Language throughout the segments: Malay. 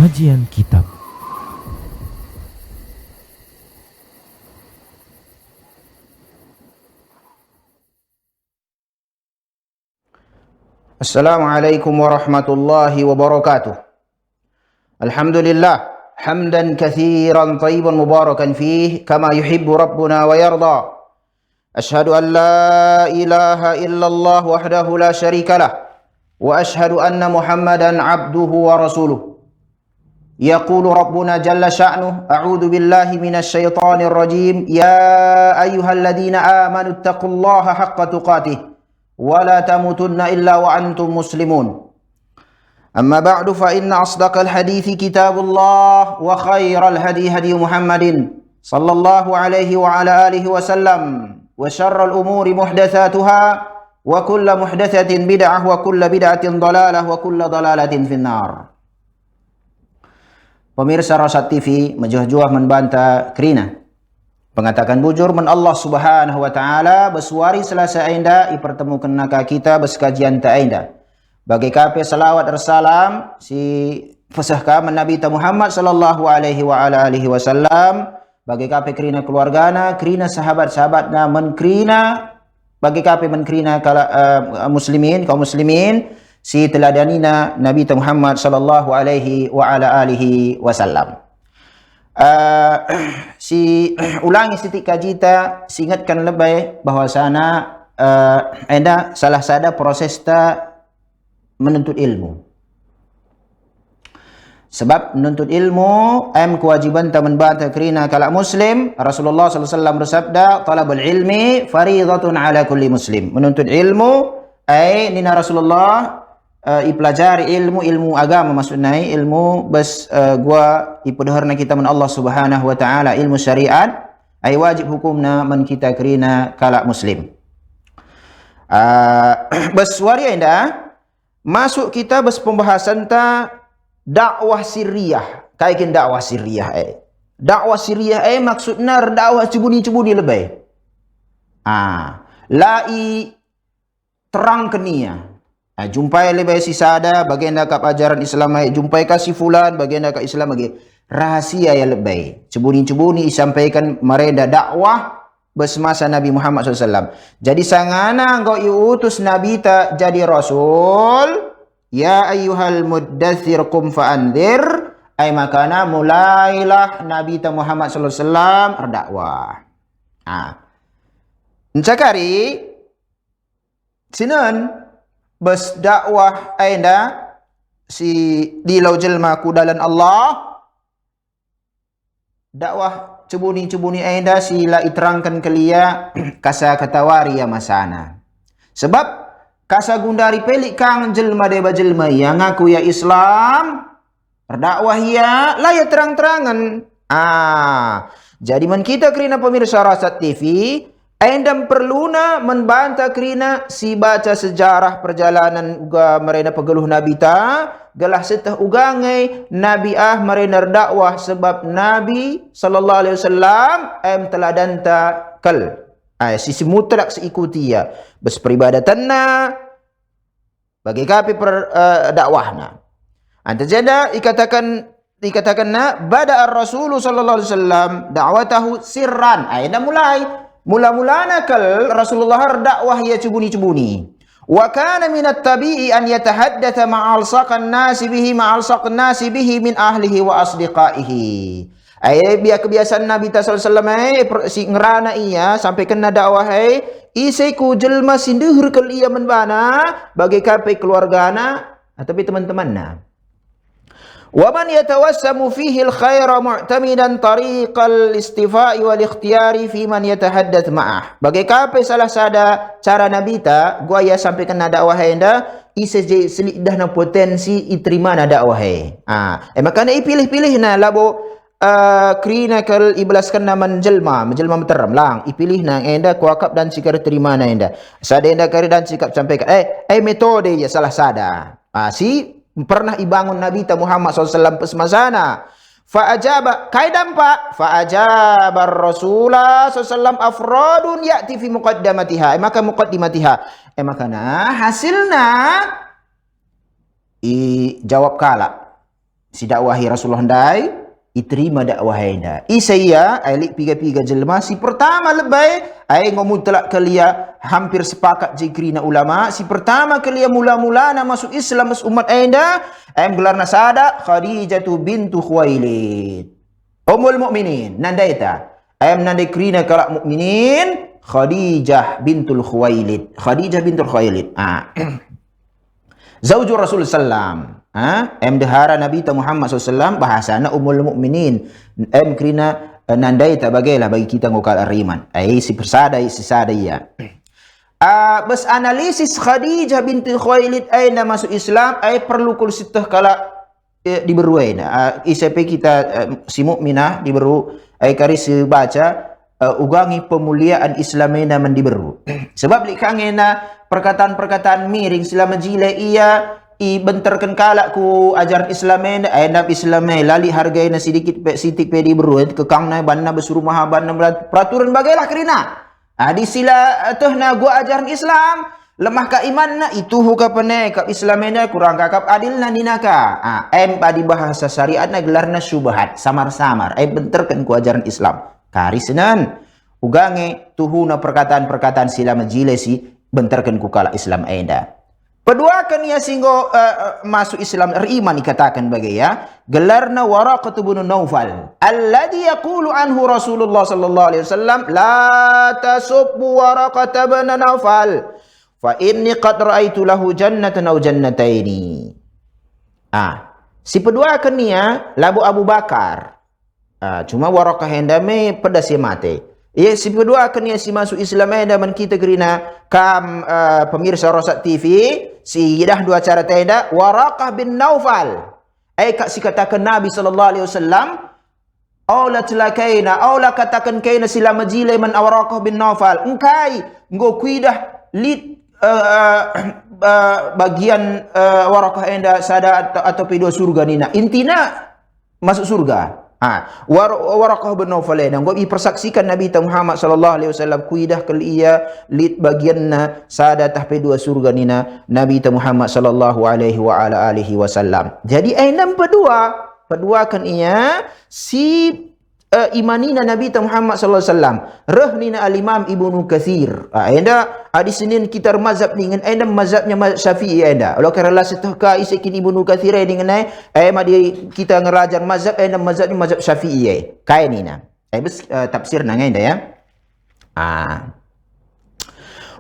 Kajian Kitab. Assalamualaikum warahmatullahi wabarakatuh. Alhamdulillah hamdan katsiran tayyiban mubarakan fih kama yuhibbu rabbuna wa yarda. Ashhadu an la ilaha illallah wahdahu la syarikalah wa ashhadu anna Muhammadan abduhu wa rasuluh. Yaqulu rabbuna jalla sya'nuh a'udzu billahi minasy syaithanir rajim ya ayyuhalladzina amanu taqullaha haqqa tuqatih wa la tamutunna illa wa antum muslimun. Amma ba'du fa inna asdaqal hadithi kitabullah wa khairal hadi hadi Muhammadin sallallahu alaihi wa ala alihi wa sallam wa syarral umuri muhdatsatuha wa kullu muhdatsatin bid'ah wa kullu bid'atin dhalalah wa kullu dhalalatin finnar. Pemirsa Rasad TV, menjuah-juah membantah kerina pengatakan bujur men Allah Subhanahu wa taala bersuari selasa ainda ipertemukan naka kita berskajian ta ainda bagi kape salawat salam si fasahka men Nabi Muhammad sallallahu alaihi wa ala alihi wasallam bagi kape kerina keluargana kerina sahabat-sahabatna men kerina bagi kape men kerina muslimin kaum muslimin si teladanina Nabi Muhammad sallallahu alaihi wa ala alihi wasallam. Si ulangi sitik kajita singatkan lebih bahwasana anda salah sada proses ta menuntut ilmu. Sebab menuntut ilmu kewajiban ta membantah kerina kala muslim. Rasulullah sallallahu alaihi wasallam bersabda talabul ilmi fariidatun ala kulli muslim. Menuntut ilmu nina Rasulullah ipelajari ilmu agama maksudnya ilmu bas gua ipedharna kita men Allah Subhanahu wa taala ilmu syariat ai wajib hukumna men kita kerina kala muslim. Bas wari anda masuk kita bas pembahasan ta dakwah sirriyah kaikin dakwah sirriyah dakwah sirriyah maksudna dakwah cebuni-cebuni lebih lai terang kenia. Jumpai lebih si sada bagian dakap ajaran Islam jumpai kasih fulan bagian dakap Islam lagi rahasia yang lebih cebuni-cebuni disampaikan mereda dakwah bersemasa Nabi Muhammad SAW. Jadi sangana engkau diutus Nabi tak jadi Rasul ya ayyuhal muddathir qum fa'anzir makana mulailah Nabi Muhammad SAW berdakwah. Encakari sinan bas dakwah anda si di lau jelma kudalan Allah dakwah cebuni-cebuni anda sila iterangkan kelia kasa katawari ya masana sebab kasa gundari pelik kang jelma deba jelma yang ngaku ya Islam berdakwah ya lah ya terang-terangan jadi man kita kerina pemirsa Rasad TV Endam perluna membantah kerina si baca sejarah perjalanan uga mereka pegeluh Nabi ta gelah setah ugangai Nabi mereka dakwah sebab Nabi sallallahu alaihi wasallam teladan ta kal sisi mutlak seikuti ya bes peribadatanna bagi kapi dakwahna antajada dikatakanna bada ar-rasul sallallahu alaihi wasallam da'watahu sirran dah mulai mula-mulana kal Rasulullah dakwah ya cebuni-cebuni. Wa kana minat tabi'i an yatahaddatha ma'alsaqan nasi bihi min ahlihi wa asdiqaihi. Kebiasaan Nabi sallallahu alaihi wasallam si ngerana iya sampai kena dakwah isai ku jelma sinduhur kal iya menbana bagi kape keluargana tapi teman-temanna. وَمَنْ يَتَوَسَّمُ فِيهِ الْخَيْرَ مُعْتَمِدًا طَرِيقَ الْإِسْتِفَاءِ وَالْإِخْتِيَارِ فِي مَنْ يَتَحَدَّثْ مَعَهُ. Bagai kape salah sada cara Nabi ta gua ya sampai kena dakwah enda ise selik dah na potensi iterima na dakwah makana ipilih-pilih na labo krina kal iblaskan naman jelma menteram lang ipilih na enda kuakap dan sikar terima na enda sada enda kari dan sikap sampaikan metode ya salah sada si pernah ibangun Nabi Muhammad SAW pesmasana. Fa'ajaba kaidam pak fa'ajaba Rasulullah SAW afradun ya'ti fi muqaddamatiha maka muqaddimatiha makana hasilna jawab kala si dakwahi Rasulullah ndai iterima dakwah enda isaya alik piga-piga jelma si pertama lebay ai ngomutlak kelia hampir sepakat jikrina ulama si pertama kelia mula-mula na masuk Islam umat enda ai gelarna sada Khadijah bintu Khuwailid Ummul Mukminin nandaita ai nandai krina kala mukminin Khadijah bintul Khuwailid Zaujur Rasul sallam dahara Nabi Muhammad SAW bahasana Ummul Mukminin krina nandai tak bagailah bagi kita ngokal ariman si persadai ya bes analisis Khadijah binti Khuwailid aina masuk Islam perlu kul sitah kala diberuain ICP kita si mukminah diberu kari baca ugangi pemuliaan Islamena mendiberu sebab likangena perkataan-perkataan miring selama jile ia benterkan kalak ku ajaran Islamena nab Islamai lali hargaina sedikit sitik pedi beru kekangna banna besurumah banna peraturan bagailah kerina di sila tuhna gua ajaran Islam lemah ka imanna itu huka pene ka Islamena kurang kakap adilna dinaka padi bahasa syariatna gelarna syubhat samar-samar benterkan ku ajaran Islam karisenan ugange tuhuna perkataan-perkataan sila majilesi benterkan ku kala Islam enda kedua kan ya singgo masuk Islam iman dikatakan bagai ya gelarna Waraqah bin Naufal alladhi yaqulu anhu Rasulullah sallallahu alaihi wasallam la tasubbu Waraqah bin Naufal fa inni qad raaitu lahu jannatan aw jannataini si kedua kan ya labu Abu Bakar cuma Waraqah hendame pedas ya mate si kedua akan si masuk Islam dan kita kerina kam pemirsa Rosak TV si dah dua cara tenda Waraqah bin Naufal kak si katakan Nabi sallallahu alaihi wasallam aula telakaina aula katakan kaina sila majile man Waraqah bin Naufal engkai nggo kuidah lid bagian Waraqah enda sada atau pedua surga nina intina masuk surga Waraqah bin Naufal nggo dipersaksikan Nabi Muhammad sallallahu alaihi wasallam kuidah kelia lid bagianna sada tahpe dua surga nina Nabi Muhammad sallallahu alaihi wa ala alihi wasallam jadi enam pedua kan ia si imanina Nabi Muhammad sallallahu alaihi wasallam rehnina al-Imam Ibnu Katsir enda di sinin kita mazhab dengan enda mazhabnya Syafi'i enda kalau kerana setahka isikin Ibnu Katsir dengan madi kita ngerajar mazhab enda mazhabnya mazhab Syafi'i kainina bes tafsir nang enda ya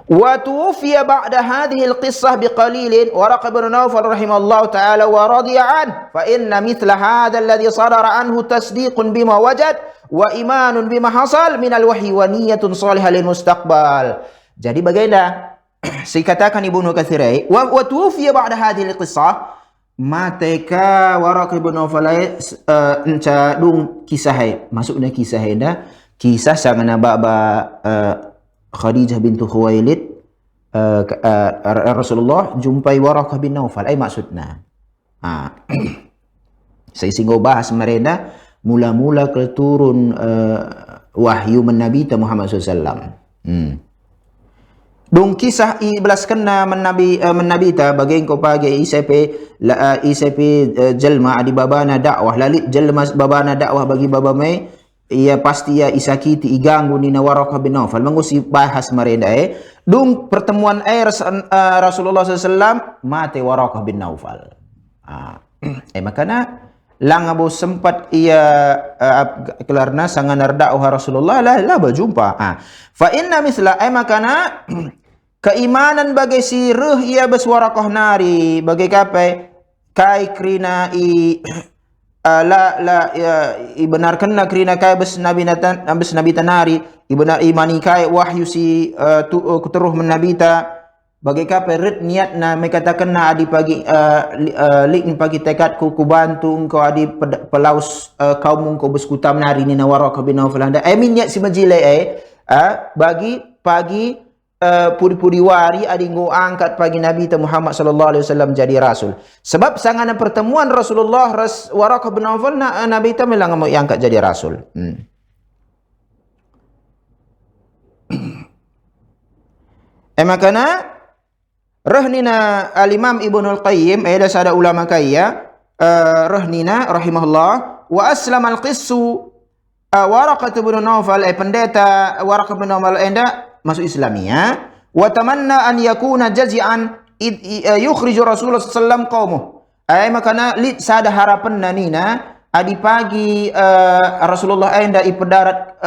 وتوفي بعد هذه القصة بقليل ورقة بن نوفل رحمه الله تعالى ورضي عنه فإن مثل هذا الذي صدر عنه تصديق بما وجد وإيمان بما حصل من الوحي ونية صالحة للمستقبل jadi bagaimana dikatakan Ibnu Katsir وتوفي بعد هذه القصة mateka Waraqah bin Naufal enca dung kisah masuknya kisah enda kisah sangana baba Khadijah bintu Khuwailid Rasulullah jumpai Waraqah bin Naufal maksudna saya singgo bahas mereka mula-mula keturun wahyu Nabi Muhammad SAW dong kisah ibelas kena menabi ta bagi ko pagi ICP jelma di babana dakwah lalit jelma babana dakwah bagi baba mai ia pasti ya isakiti iganggu ni Waraqah bin Naufal mengusi bahas mereka dung pertemuan Rasulullah SAW mate Waraqah bin Naufal makanya lang abo sempat ia kelarna sangan dakwah Rasulullah lah berjumpa fa inna misla makana keimanan bagi si ruh ia beswaraqah nari bagi kapai kai krina ibenarkan na krina kai bes nabi tanari ibenar imani kai wahyu si kuteruh menabita bagi kapai niat na mengatakan na adi pagi lik pagi tekad ku bantu engkau adi pelaus kaum engkau beskutam nari ni Waraqah bin Naufal anda niat si majile bagi pagi puri-puri wari adi ngo angkat pagi Nabi Muhammad sallallahu alaihi wasallam jadi rasul sebab sangana pertemuan Rasulullah Waraqah bin Naufal Nabi ta melang mau angkat jadi rasul makana rahnina al-Imam Ibnu Al-Qayyim ada sada ulama kaya Rahnina rahimahullah wa aslama al-qissu Waraqah bin Nawfal pendeta Waraqah bin Nawfal enda masuk Islamia wa tamanna an yakuna jazi'an yukhriju Rasulullah sallallahu qaumuh makana lid sada harapan nanina adi pagi Rasulullah enda ipedarat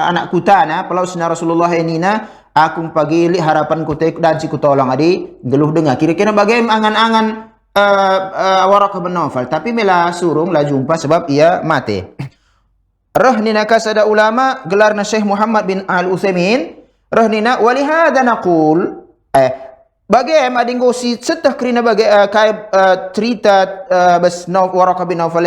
anak kutana pelausna Rasulullah nina aku pagi li harapan kutek dan si kutolong adi geluh dengar kira-kira bagaimana angan-angan Waraqah bin Nawfal tapi mela surung la jumpa sebab ia mati. Rahnina kasada ulama gelarna Syekh Muhammad bin Al-Utsaimin rahnina walihada naqul bagaimana adinggo si setah kerina kai cerita bas Waraqah bin Nawfal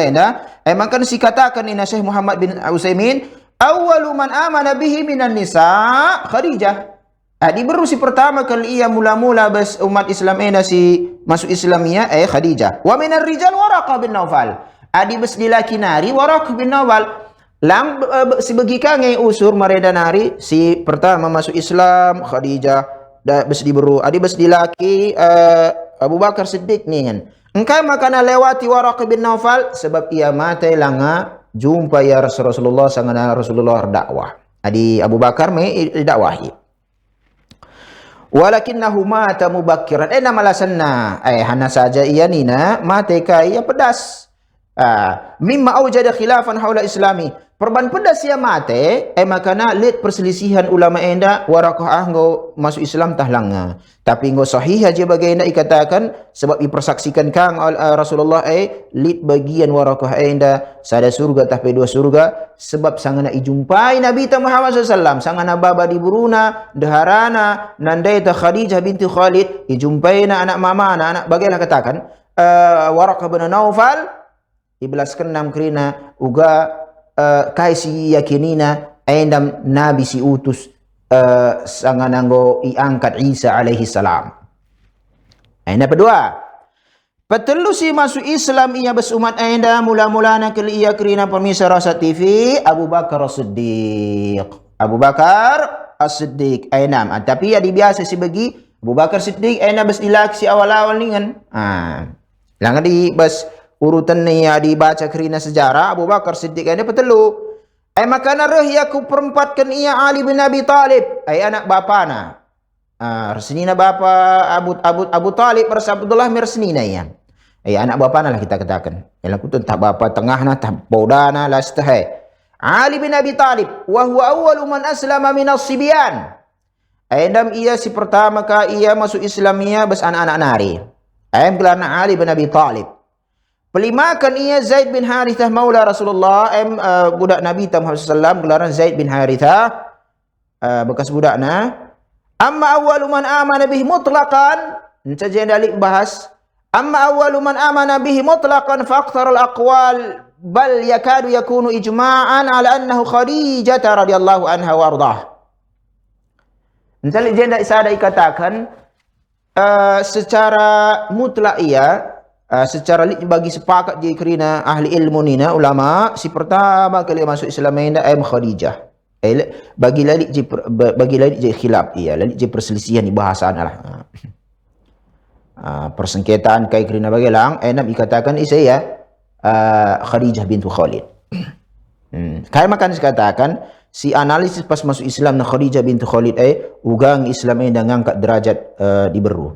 maka si katakan ina Syekh Muhammad bin Al-Utsaimin awwalu man amana bihi minan nisa Khadijah diberu si pertama kali ia mula-mula bas umat Islam si masuk Islamia Khadijah wa minar rijal Waraqah bin Nawfal bas dilaki nari Waraqah bin Nawfal lang si bagi kange usur mareda nari si pertama masuk Islam Khadijah da bes diberu bes dilaki Abu Bakar Siddiq ni kan engkai makana lewati Waraqah bin Nawfal sebab ia mati langa jumpa ya Rasulullah sangana Rasulullah dakwah Abu Bakar me dakwahi walakinnahu mata mubakkiran nama alasanna hana saja ia nina mati kai ia pedas mimma aujada khilafan haula islami perban pedas ia mate makana let perselisihan ulama enda Waraqah ngo masuk Islam tahlanga tapi ngo sahih aja bagaina ikatakan sebab dipersaksikan kang Rasulullah lit bagian Waraqah enda sada surga tapi dua surga sebab sangana ijumpai Nabi Muhammad SAW sangana baba di buruna daharana nandaita Khadijah binti Khalid ijumpaina anak mama anak bagaimana katakan Waraqah bin Nawfal iblas kenam kerina uga kaisi yakinina endam nabi si utus sangananggo iangkat Isa alaihi salam. Enda kedua petelu si masuk Islam ia bes umat enda mula-mulana kali ia kerina pemirsa Rasa TV Abu Bakar As-Siddiq enam tapi ya biasa si bagi Abu Bakar Siddiq enda bes dilak si awal-awal ni kan lang di bes urutan ni dibaca kerana sejarah Abu Bakar Siddiq ini petelu makana reh aku perempatkan ia Ali bin Abi Talib anak bapana resnina bapa Abu Talib persa Abdullah meresnina ya anak bapana lah kita katakan yang aku tak bapa tengah na tak bodana lah setahai Ali bin Abi Talib wa huwa awwalu man aslama min as-sibyan endam ia si pertama ka ia masuk Islamia bas anak-anak nari gelarna Ali bin Abi Talib. Pelima kan ia Zaid bin Harithah maula Rasulullah budak Nabi Muhammad SAW gelaran Zaid bin Harithah bekas budakna amma awwalu man amana bihi mutlaqan saja dalik bahas amma awwalu man amana bihi mutlaqan faqtar al-aqwal bal yakadu yakunu ijma'an ala annahu Khadijah radhiyallahu anha wa ardah Misalnya jenda isada ikatakan secara mutlak ia secara bagi sepakat je kerana ahli ilmu nina ulama si pertama kali masuk Islam enda Khadijah bagi lalik je khilaf ia lalik je perselisihan di bahasaan lah persengketaan kai kerana bagi lang enam dikatakan saya Khadijah bintu Khalid kai makan dikatakan si analisis pas masuk Islam na Khadijah bintu Khalid ugang Islam enda ngangkat derajat diberu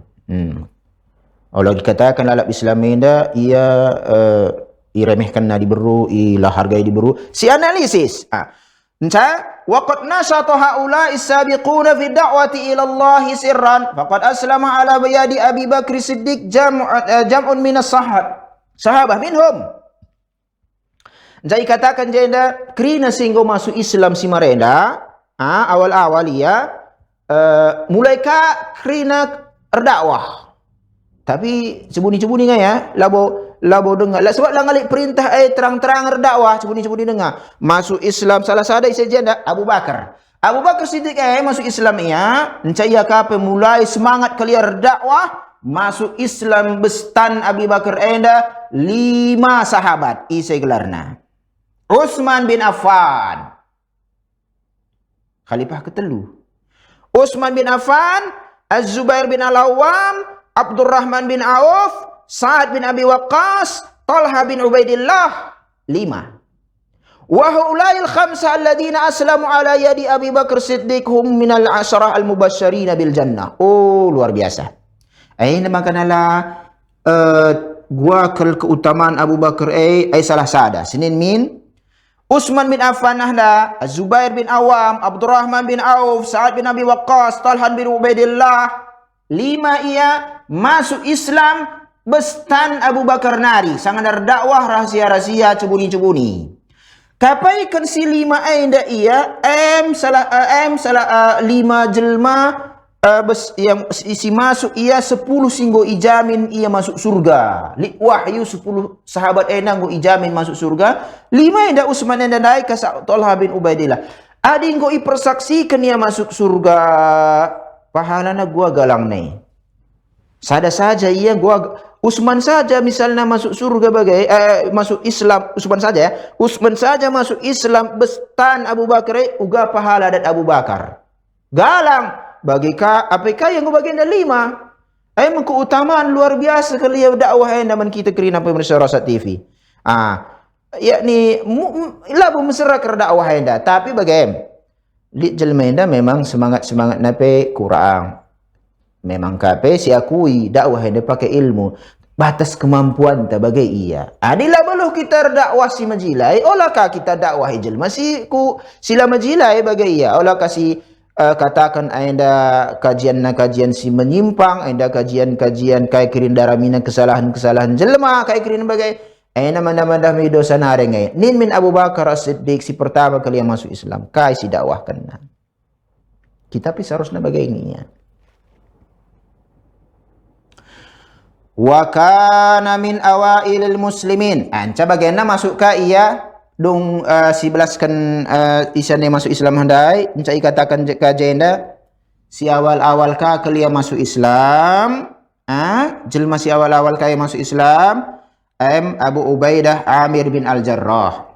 kalau dikatakan lalap Islam enda ia iremehkan na diberu ilah hargai diberu si analisis waqad nasata haula as-sabiquna fi da'wati ila Allah sirran faqad aslama ala bayadi Abi Bakr Siddiq jam'un min as-sahabah minhum jadi katakan jenda kerina sehingga masuk Islam si marenda awal-awal ia mulai ka kerina berdakwah tapi cebuni-cebuni ya labo dengar lah sebab lah ngalik perintah terang-terang berdakwah cebuni-cebuni dengar masuk Islam salah sada saja Abu Bakar Siddiq masuk Islam ia mencaya kape mulai semangat kali berdakwah masuk Islam bestan Abu Bakar enda 5 sahabat isai gelarna Utsman bin Affan khalifah ketelu Utsman bin Affan Az-Zubair bin Al-Awwam Abdurrahman bin Auf, Sa'ad bin Abi Waqqas, Talha bin Ubaidillah 5. Wa haula'il khamsa alladziina aslamu ala yadi Abi Bakar Siddiq hum minal asharah al-mubasysyirina bil jannah. Oh, luar biasa. Ini makanalah gua keutamaan Abu Bakar salah sada. Sinin min Utsman bin Affan nahda, Zubair bin Awam, Abdurrahman bin Auf, Sa'ad bin Abi Waqqas, Talha bin Ubaidillah. 5 ia masuk Islam bestan Abu Bakar nari. Sangat dakwah rahasia-rahasia cebuni-cebuni. Kapai kan si 5 ainda ia lima jelma yang isi masuk ia 10 singgo ijamin ia masuk surga. Li wahyu 10 sahabat enang go ijamin masuk surga. 5 enda Utsman enda naik ke Talha bin Ubaidillah. Adi go ipersaksikan ia masuk surga. Pahalana gua galang nih. Sada saja ia gua Utsman saja misalnya masuk surga bagai masuk Islam Utsman saja ya. Utsman saja masuk Islam bestan Abu Bakar uga pahala dan Abu Bakar. Galang bagi APK yang bagian dari 5. Keutamaan luar biasa kali ya dakwah yang naman kita kerina pemirsa Rosat TV. Yakni labu mesra ker dakwah enda, tapi bagaimana? Di jelma enda memang semangat nape kurang. Memang kape si akui dakwah enda pakai ilmu. Batas kemampuan ta bagai iya. Adila beluh kita dakwah si majilai, olahkah kita dakwah jelma si ku sila majilai bagai iya. Olah kasih katakan anda kajian si menyimpang, anda kajian kai kirin daramina kesalahan jelma, kai kirin bagai nama-nama dah mi dosa nareng nin min Abu Bakar As-Siddiq si pertama kali yang masuk Islam, kai si dakwah kena. Kita pun seharusnya bagai ini ya. Wa kana min awailil muslimin. Anca bagaimana masuk ka iya dong 11 kan isane masuk Islam handai mencai katakan ka jenda si awal-awal ka kelia masuk Islam jelma si awal-awal ka masuk Islam Abu Ubaidah Amir bin Al-Jarrah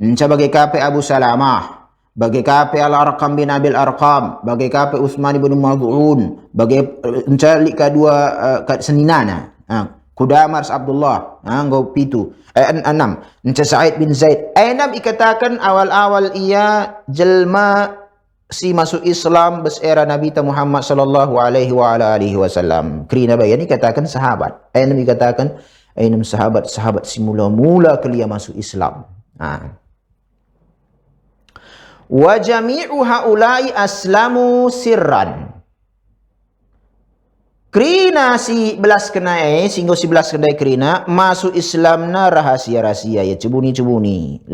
enca bagi kape Abu Salamah bagi kape Al-Arqam bin Abil Arqam bagi kape Utsman bin Mad'un bagi enca li kadua seninana Kudamar Abdullah ngau pitu 6 Encah Sa'id bin Zaid 6 ikatakan awal-awal ia jelma si masuk Islam besera Nabi Muhammad sallallahu alaihi wa ala alihi wasallam kerina bayan ikatakan sahabat 6 ikatakan 6 sahabat si mula-mula kelia masuk Islam wa jami'u haula'i aslamu sirran. Kerina si belas kenai, singgo si belas kenai kerina masuk Islam na rahasia-rahasia ya cebuni-cebuni.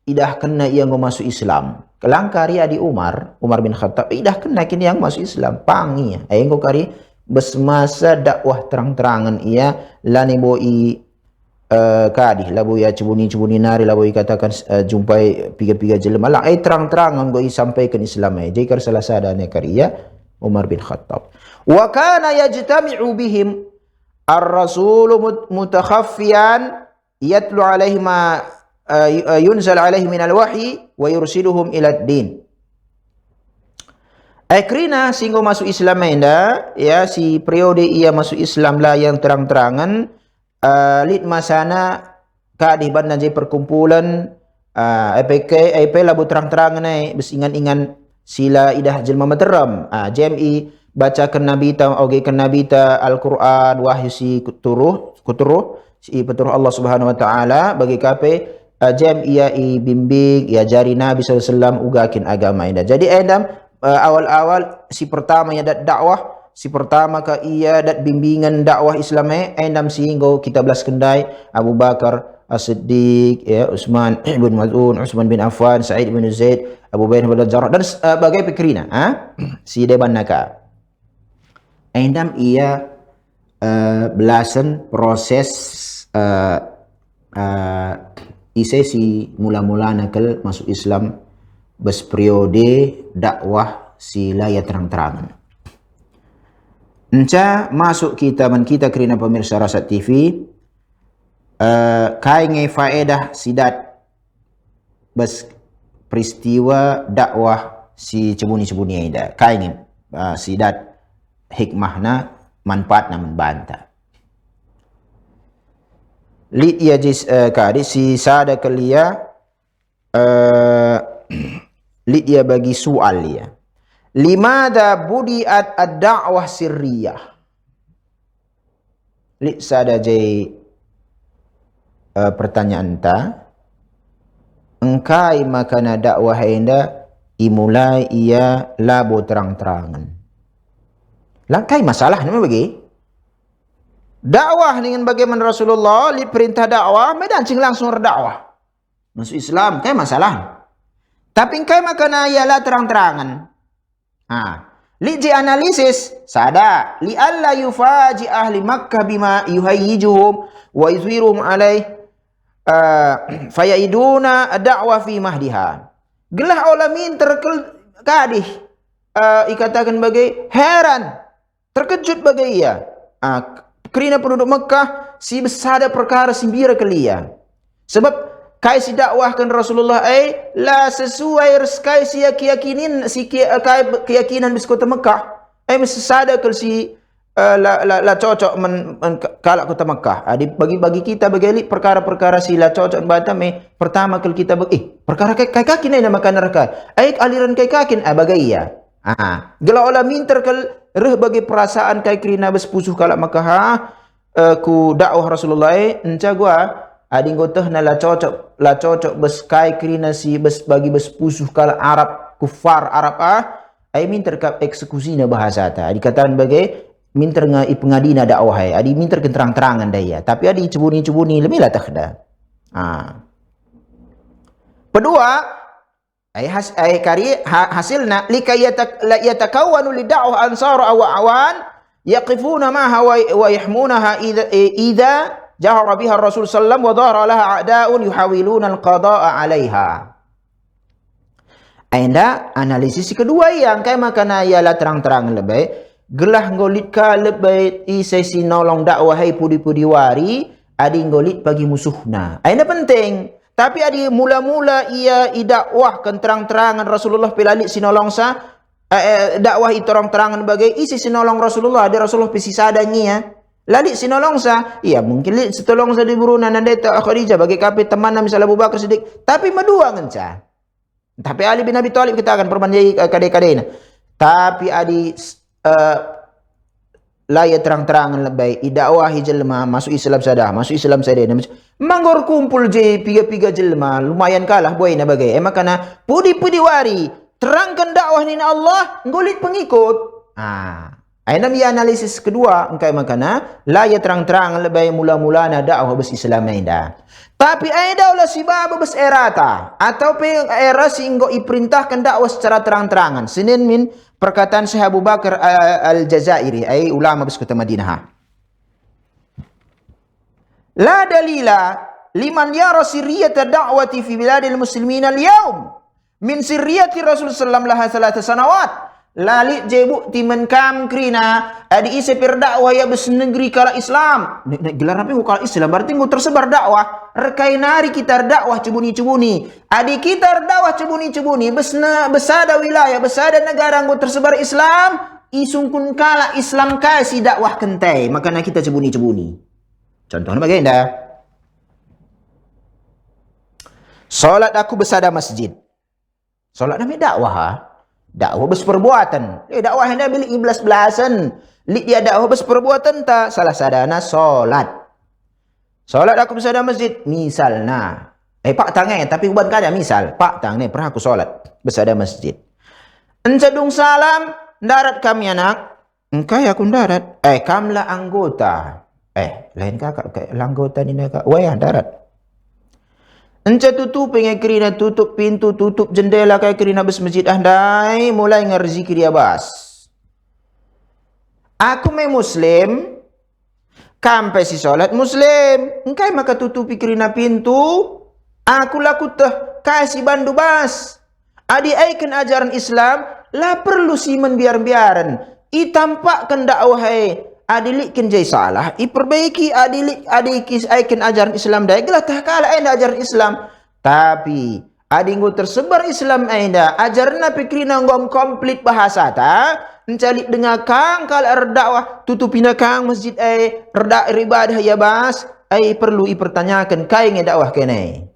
Idah kena yang masuk Islam. Kelangkari adi Umar bin Khattab idah kena kini yang masuk Islam. Pangi ya. Engko kari besmasa dakwah terang-terangan ia lani boi kadih labo ya cebuni-cebuni nari labo katakan jumpai piga-piga jelema lah terang-terangan goi sampaikan Islam ai. Jadi salah sadane kari ya Umar bin Khattab. Wa kana yajtami'u bihim ar-rasul mutakhaffiyan yatlu alaihi ma yunzal alaihi min al-wahyi wa yursiluhum ila ad-din. Akhirnya singgo masuk Islam enda ya si periode ia masuk Islam lah yang terang-terangan lid masana kadih ban najai perkumpulan EP labu terang-terangan besingan-ingan sila idah jelma materam JMI bacakan Nabi ta ogekan Nabi ta Al-Qur'an wahyu si kuturuh si peturuh Allah Subhanahu wa taala bagi kape ia bimbing ya jari Nabi SAW ugakin agama ina. Jadi awal-awal si pertama ya dakwah si pertama ka ia dat bimbingan dakwah Islam endam singgo kita belas kendai Abu Bakar As-Siddiq ya Utsman bin Maz'un Utsman bin Affan Sa'id bin Zaid Abu Bakar bin Al-Jarrah dan bagai pikrina si deban naka endam ia belasan proses si mula-mula nakal masuk Islam bes periode dakwah sila ya terang-terangan. Enca masuk kita kerina pemirsa Rasat TV kai ngai faedah sidat bes peristiwa dakwah si cebuni-cebuni ida kai ngai sidat hikmahna manfaatna membanta. lit ya jis kadi si sada kelia lit ya bagi soal ya. Limada budiat ad-da'wah sirriyah. Lit sada jai pertanyaan ta. Engkai makana dakwah enda imulai ia labo terang-terangan. Langkai masalah nama bagi. Dakwah dengan bagaimana Rasulullah li perintah dakwah, medan cing langsung berdakwah. Masuk Islam, kai masalah. Tapi engkai makana ia lah terang-terangan. Li ji analisis sada li alla yufaji ahli Makkah bima yuhayyijuhum wa yuzwiruhum alaih fayaiduna dakwah fi mahdiha. Gelah olamin terkadih ikatakan bagai heran, terkejut bagai ia. Kerana penduduk Mekah si besada perkara simbira kelia. Sebab kai si dakwahkan Rasulullah la sesuai reskai si keyakinan si keyakinan bis kota Mekah. Mesti sada kel si la cocok kalak kota Mekah. Bagi kita bagi elit perkara-perkara si la cocok batam pertama kel kita perkara kai kaki ni nama kan neraka. Aliran kai kaki bagai ya. Gela olamin terkel reh bagi perasaan kai kerina bespusuh kalak Mekah ku dakwah Rasulullah enca gua ading goteh na la cocok beskai kerina si bagi bespusuh kalak Arab kufar Arab minter kap eksekusi na bahasa ta dikatakan bagai minter ngai pengadina dakwah adi minter terang-terangan daya tapi adi cebuni-cebuni lebih lah takhda. Kedua hasilna liyatakawwanu lid'awah ansar aw awan yaqifuna maha wa yahmunaha idza jahara biha Rasul sallam wa dhahara laha a'da'un yuhawiluna al-qada'a 'alaiha. Anda analisis kedua yang kai makana ialah terang-terang lebih gelah ngolit ka lebih sesi nolong dakwah hai pudi-pudi wari adi ngolit bagi musuhna. Anda penting. Tapi adi mula-mula ia dakwah kan terang-terangan Rasulullah pelalik sinolong sa dakwah itu terang-terangan bagai isi sinolong Rasulullah ada Rasulullah pesi sadangi ya. Lalik sinolong sa iya mungkin lik setolong sa di burunan anda ta Khadijah bagi kape teman misalnya Abu Bakar Siddiq tapi medua ngenca. Tapi Ali bin Abi Thalib kita akan perbanjai kadai-kadaina. Tapi adi laya terang-terangan lebay idakwahi jelma masuk Islam sadah manggor kumpul je piga-piga jelma lumayan kalah boy na bagay makana pudi-pudi wari terangkan dakwah ni Allah ngulit pengikut aina mi analisis kedua engkai makana laya terang-terangan lebay mula-mula na dakwah bes Islam ida tapi aida ulah si baba bes erata atau pe era singgo iperintahkan dakwah secara terang-terangan Senin min perkataan Syekh Abu Bakar Al-Jazairi ulama bis kota Madinah. La dalila liman yara sirriyata da'wati fi biladil muslimin al-yawm min sirriyati Rasul sallallahu alaihi wasallam sanawat lali jebu timen kam krina adi ise per dakwah ya bes negeri kala Islam gelar apa kala Islam berarti ngu tersebar dakwah rekai nari kita dakwah cebuni-cebuni adi kita dakwah cebuni-cebuni besada wilayah besada negara ngu tersebar Islam isungkun kala Islam kasih dakwah kentai makanya kita cebuni-cebuni contohnya bagaimana salat aku besada masjid salat namanya dakwah besperbuatan. Dakwah hendak bilik iblas-belasan. Dia dakwah besperbuatan tak salah sadana solat. Solat aku besada masjid misalna. Pak tangan tapi bukan kada misal. Pak tangan pernah aku solat besada masjid. Encadung salam darat kami anak. Engkai aku darat. Kamlah anggota. Lain kakak anggota ni nak. Wah darat. Enca tutup pengen kerina tutup pintu, tutup jendela kayak kerina bes masjid andai mulai ngerzikir dia bas. Aku muslim, kampai si solat muslim. Engkai maka tutupi kerina pintu, aku laku teh kasih bandu bas. Adi aiken ajaran Islam, lah perlu simen biar-biaran. Itampakkan dakwah adilik jai salah iperbaiki adilik aiken ajaran Islam dah gelah tak kalah anda ajaran Islam tapi adinggu tersebar Islam anda ajarna pikrina ngom komplit bahasa ta mencalik dengar kang kal dakwah tutupina kang masjid reda ibadah ya bas ai perlu ipertanyakan kai nge dakwah kene.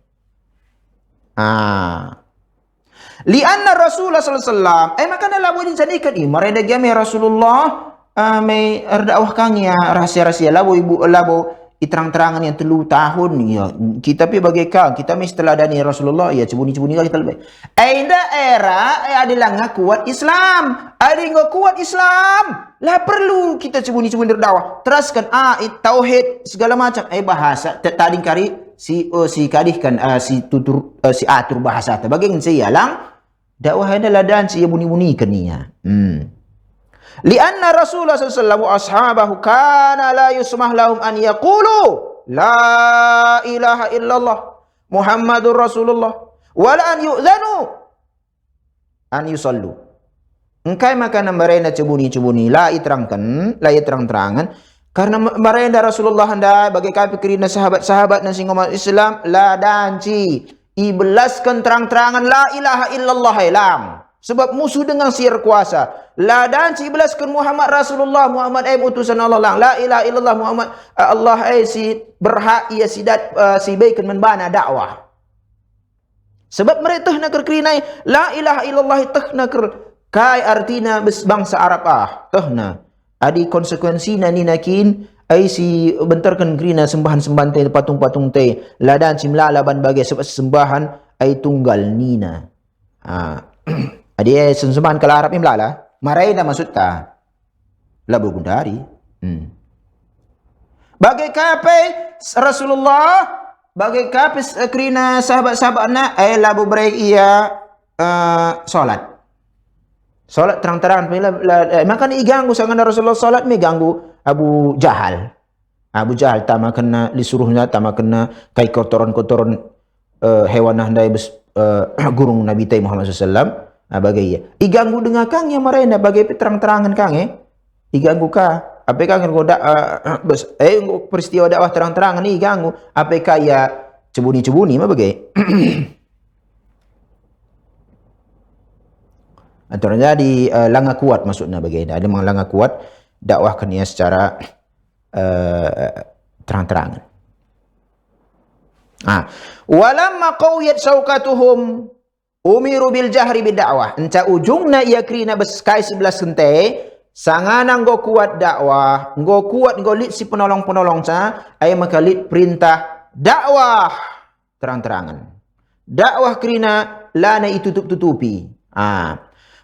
Lianna Rasulullah sallallahu alaihi wasallam makana labo dijadikan mareda game Rasulullah may dakwah kang ya rahasia-rahasia labo ibu labo iterang-terangan yang 3 tahun ya kita pi bagai kang kita mesti teladani Rasulullah ya cebuni-cebuni kita lebih ainda era adalah ngakuat Islam ada yang kuat Islam lah perlu kita cebuni-cebuni dakwah teraskan tauhid segala macam bahasa tadi kari si kadihkan si tutur si atur bahasa bagaimana saya lang dakwah adalah dan si buni-buni kenia lianna Rasulullah sallallahu alaihi ashabahu kana la yusmah lahum an yaqulu la ilaha illallah Muhammadur Rasulullah wala an yu'zanu an yusallu engkai makanan mereka cebuni-cebuni la terang-terangan karena mereka Rasulullah anda bagai kafirina sahabat-sahabat dan singomat Islam la danci ibelaskan terang-terangan la ilaha illallah ilam sebab musuh dengan sihir kuasa la danci ibelaskan Muhammad Rasulullah Muhammad utusan Allah lang la ilaha illallah Muhammad Allah si berhak ia si baikkan membana dakwah sebab mereka nak kerkerinai la ilaha illallah tah kai artina bangsa Arab tahna adi konsekuensi ni nakin ai si bentarkan grina sembahan-sembahan teh patung-patung teh ladan cimlalaban bagai sebab sembahan ai tunggal nina adi sembahan kalau Arab imlala marai dah maksud ta labu gundari bagai kape Rasulullah bagai kape grina sahabat-sahabatna labu break ia Salat terang-terangan makanya iganggu sangan Rasulullah salat me ganggu Abu Jahal. Abu Jahal tama kena disuruhnya tama kena kai kotoran-kotoran hewan handai gurung Nabi Muhammad sallallahu bagai ya. Iganggu dengan kang yang marena bagai terang-terangan kang iganggu ka. Apa kang goda peristiwa dakwah terang-terangan ni iganggu. Apa ya cebuni-cebuni mah bagai. Antaranya di langah kuat maksudnya bagaimana ada memang langah kuat dakwahkan ia secara terang-terangan. Walamma qawiyat saukatuhum umiru bil jahri bid dakwah enta ujungna ia krina beskai 11 sente sangana nggo kuat dakwah nggo kuat nggo lid si penolong-penolong sa ay maka lid perintah dakwah terang-terangan dakwah krina lana itutup-tutupi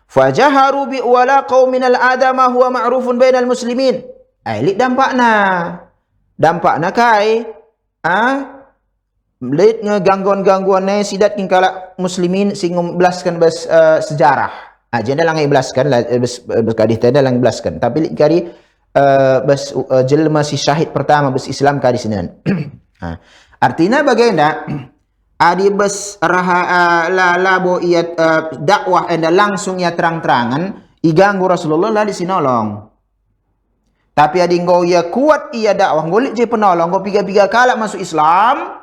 fajaharu bi wala qaumin al-adama huwa ma'rufun bainal muslimin lid dampakna kai lid ngegangguan-gangguan sidat kala muslimin sing belaskan sejarah jenda lang belaskan kadih tanda lang belaskan tapi lid kari jelma si syahid pertama Islam kadi sinan artinya bagaimana adi labo ia dakwah anda langsung ya terang-terangan iganggu Rasulullah lah di sinolong tapi adi ngau ia kuat ia dakwah ngolik je penolong ngau piga-piga kala masuk Islam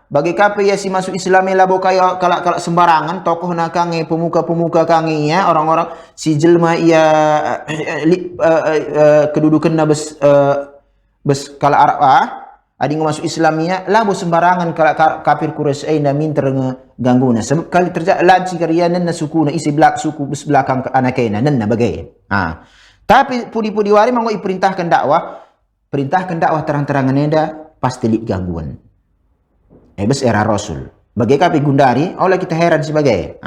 bagi kape ya si masuk Islam labo kaya kala sembarangan tokoh nakange pemuka-pemuka kange ya orang-orang si jelma ia kedudukan bes kala Arab adi masuk Islamnya labo sembarangan kalau kafir Quraisy na minter gangguna sebab kali terjadi lanci karianan na suku na isi suku belakang anakena nanna bagai tapi pudi-pudi wari mango perintahkan dakwah terang-terangan eda pasti lid gangguan bes era Rasul bagai kafir gundari oleh kita heran sebagai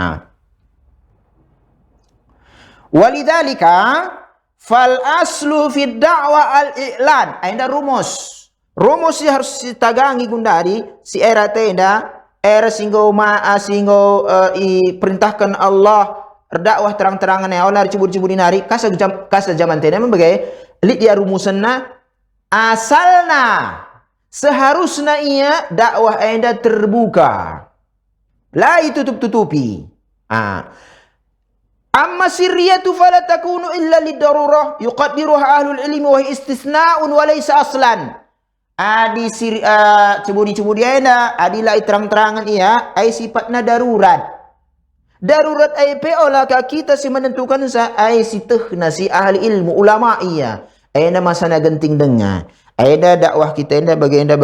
walidhalika fal aslu fi da'wa al-i'lan ainda rumus yang harus ditagangi gundari si era tenda era singgo perintahkan Allah dakwah terang-terangan ya Allah cibur-cibur nari kasa zaman tenda membagai lid dia rumusanna asalna seharusnya ia dakwah anda terbuka la ditutup-tutupi amma sirriyatu fala takunu illa lidarurah yuqaddiruha ahlul ilmi wa istisna'un wa laysa aslan adi cebudi-cebudi anda adilah terang-terangan ia ai sifatnya darurat ai olah kita si menentukan sa ai si tehna si ahli ilmu ulama ia ai nama sana genting dengar Aida dakwah kita enda bagenda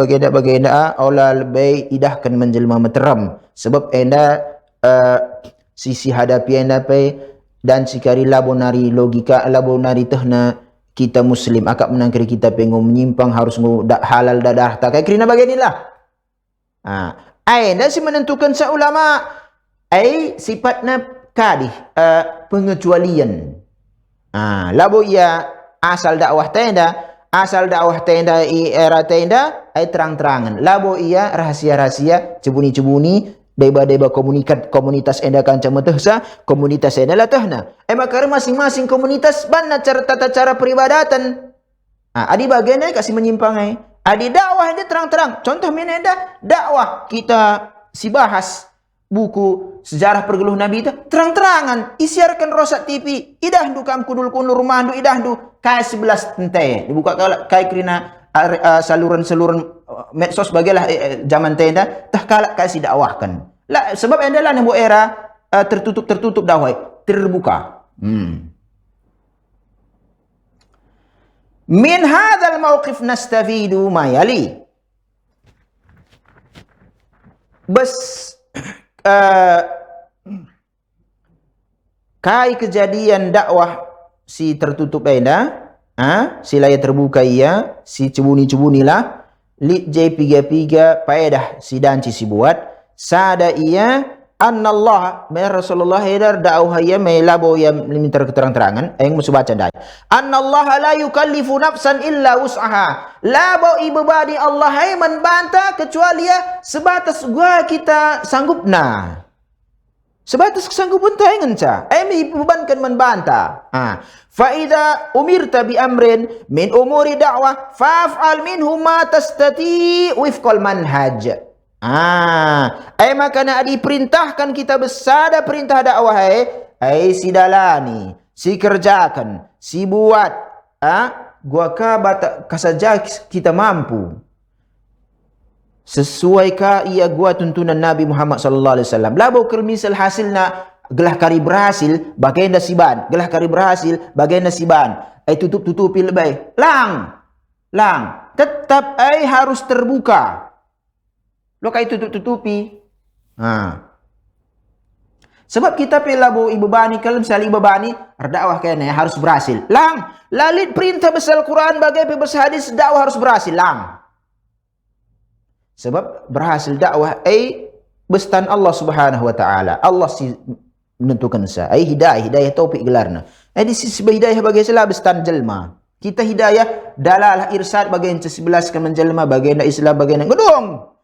ola lebih idahkan menjelma meteram sebab enda sisi hadapi enda pe dan sikari labonari logika labonari tehna kita muslim akak menangkiri kita pengu menyimpang harus dak halal dadah tak kayak kerina baginilah. Enda si menentukan seulama sifatnya kadih pengecualian. Labo ia asal dakwah tenda era tenda terang-terangan. Labo ia rahasia-rahasia cebuni-cebuni deba-deba komunitas enda kanca metehsa komunitas enda latahna. Maka masing-masing komunitas banna tata cara peribadatan. Adi bagian kasih menyimpangai. Adi dakwah enda terang-terang. Contoh mana enda dakwah kita si bahas buku sejarah pergeluh Nabi itu terang-terangan isiarkan rosak TV idahdu kam kudul-kundur rumahdu idahdu kai 11 tente dibuka kai krina saluran-saluran medsos bagalah zaman tenda tah kalak kasih dakwahkan lah sebab adalah nembo era tertutup dakwah terbuka. Min hadzal mauqif nastafidu ma yali bas kai kejadian dakwah si tertutup enda si layar terbuka ia si cebuni-cebuni lah li J3 paedah si danci si buat sada ia annallah Rasulullah haidar dakwah ia melabo yang minta keterang-terangan yang musuh baca dai annallah la yukallifu nafsan illa wus'aha labo ibadi Allah hai membantah kecuali ya sebatas gua kita sanggup sebatas kesanggupan tayangan ca bebankan membantah fa idza umirta bi amrin min umuri dakwah fa'al minhu ma tastati wifqal manhaj. Maka nak diperintahkan kita bersada perintah dakwah si dalani si kerjakan si buat gua ka kasaja kita mampu sesuaikah ia gua tuntunan Nabi Muhammad sallallahu alaihi wasallam labo misal hasilna gelah kari berhasil bagaimana siban gelah kari berhasil bagaimana siban tutupi lebih lang tetap harus terbuka lo kai tutupi sebab kita pelabo ibu bani kalau misalnya ibu bani dakwah kayaknya harus berhasil lang lalit perintah besar Quran bagai besar hadis dakwah harus berhasil lang sebab berhasil dakwah bestan Allah Subhanahu wa taala. Allah si menentukan sa. Hidayah taufik gelarna. Di sisi hidayah bagi salah bestan jelma. Kita hidayah dalalah irsad bagi yang 11 kan menjelma bagi Islam bagi gedung.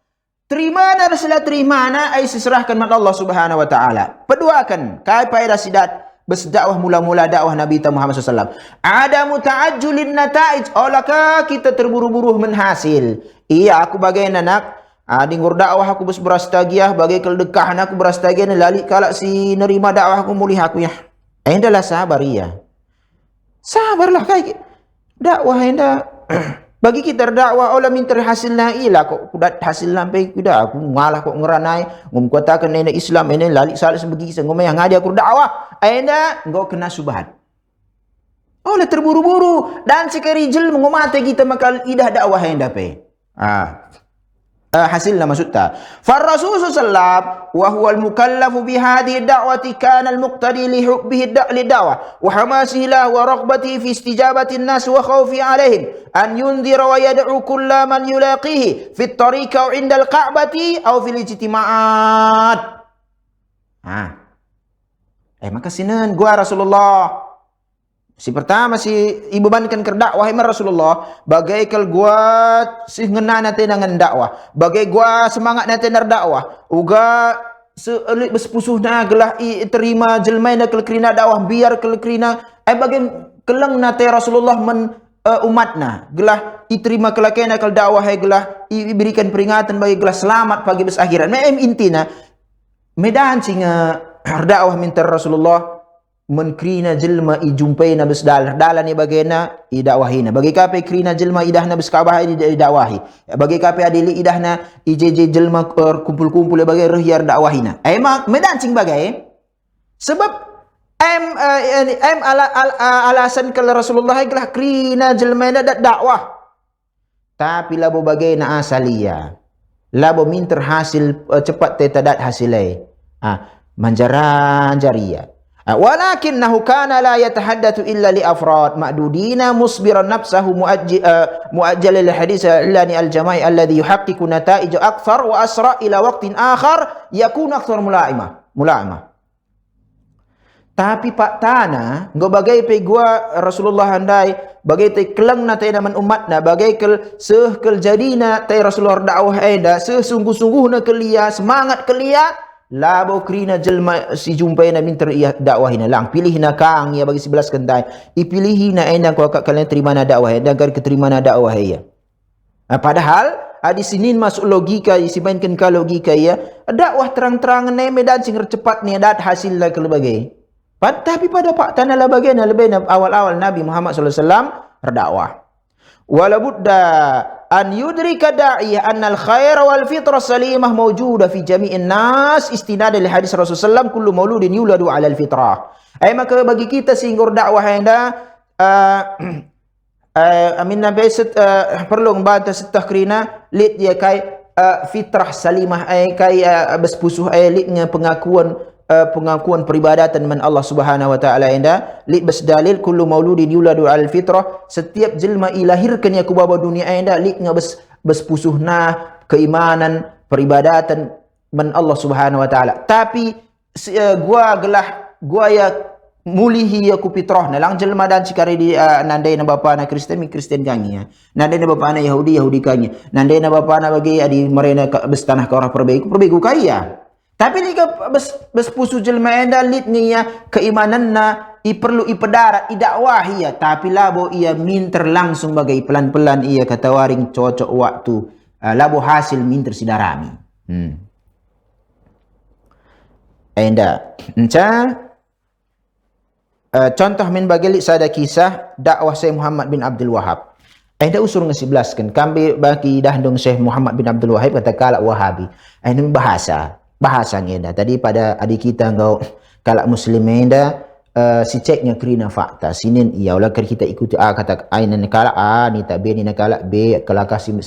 Terima na rasulullah terima na seserahkan mat Allah Subhanahu wa taala. Peduakan kai paedah sidat bes dakwah mula-mula dakwah Nabi Muhammad SAW. Ada muta'ajjulin nata'ij. Olakah kita terburu-buru menhasil. Iya aku bagai anak dengur dakwah aku berastagiah bagai keldekah aku berastagiah lali kalak si nerima dakwah aku mulih aku ya. Endalah sabar ya. Sabarlah kayak dakwah enda bagi kita dakwah olah minta hasilna ilah kok kudat hasil sampai kuda aku ngalah kok ngeranai ngum katakan ene Islam ene lali salah sebegi ngom yang ngadi aku dakwah enda engkau kena subhat. Oleh terburu-buru dan sekali jel mengumate kita makal idah dakwah enda pe. Hasilnya maksudnya Rasul sallallahu wa huwa al-mukallafu bi hadhihi ad-da'wati kana al-muqtadi li hubbihi lid-da'wah wa hamasihi lahu wa raghbatihi fi istijabati an-nas wa khawfi 'alaihim an yundhira wa yad'u kulla man yulaqihi fi at-tariqi aw 'inda al-ka'bati aw fil ijtima'at. Maka sinan gua Rasulullah si pertama si ibu bankan ke dakwah Rasulullah bagai kal gua si ngena nanti dengan dakwah bagai gua semangat nanti nar dakwah uga seelit bespusuhna gelah terima jelmaina kel krina dakwah biar kel krina bagai keleng nanti Rasulullah men umatna gelah diterima kelakena kal dakwah gelah diberikan peringatan bagi gelah selamat pagi bes akhirat intina medan singa dakwah minta Rasulullah menkrina jelma ijumpai na besdal dalan ni bagena idakwahina bagi kape krina jelma idahna beskabah idakwahi bagi kape adili idahna IJJ jelma kumpul-kumpul bagi rehyar dakwahina mak medancing bagai sebab alasan kalau Rasulullah gelah krina jelma dakwah tapi labo bagai na asalia. Labo minter hasil cepat tetadat hasilai. Manjaran jaria. Walakinnahu kana la yatahaddatsu illa li afrad ma'dudina musbiran nafsahu muajjal al hadits illani al jama'i alladhi yuhaqqiqu nata'ij akthar wa asra ila waqtin akhar yakun akthar mula'imah. Tapi pak tanah nggo bagai pe gua Rasulullah handai bagai te keleng na te naman umat na bagai kel jadina te Rasulullah dakwah enda sesungguh-sungguhna kelia semangat kelia labo krina jelma si jumpai na minter iya dakwahina lang pilih na kang ya bagi 11 kentai ipilih na enda ko kalian terima na dakwah dan agar keterima na dakwah ya. Padahal di sini masuk logika isi mainkan ka logika ya dakwah terang-terangan ne medan sing cepat ni dat hasil la kelbagai. Tapi pada pak tanah lah bagian lebih awal-awal Nabi Muhammad SAW berdakwah. Wala budda an yudrika da'iyah annal khair wal fitrah salimah mawjudah fi jami'in nas istinada li hadis Rasulullah SAW kullu mauludin yuladu ala al fitrah. Maka bagi kita singgur dakwah anda amin nabi perlu membaca setah krina lit dia kai fitrah salimah kai bespusuh litnya pengakuan peribadatan man Allah Subhanahu wa taala enda li basdalil kullu mauludin yuladu al fitrah setiap jelma ilahirkan ya ku baba dunia enda li bespusuhna keimanan peribadatan man Allah Subhanahu wa taala tapi gua ya mulihi ya ku fitrah na lang jelma dan cikari di nandai na bapa na Kristen gangi ya nandai na bapa na Yahudi kangi nandai na bapa na bagi adi merena bestanah ka orang perbegu kaya. Tapi jika bespusu jelma enda lit niya keimanan na perlu ipedarat idakwahi ya tapi labo ia minter langsung bagai pelan-pelan ia kata waring cocok waktu labo hasil minter sidarami. Enda contoh min bagelik sada kisah dakwah Syekh Muhammad bin Abdul Wahab. Enda usur nge-11 kambi bagi dahdung Syekh Muhammad bin Abdul Wahab kata kalak Wahabi. Enda bahasanya dah. Tadi pada adik kita engkau kalak muslim dah si ceknya kerina fakta. Sinin iya ulah kita ikuti kata aina kalak ni tak B ni kalak B kalau kasih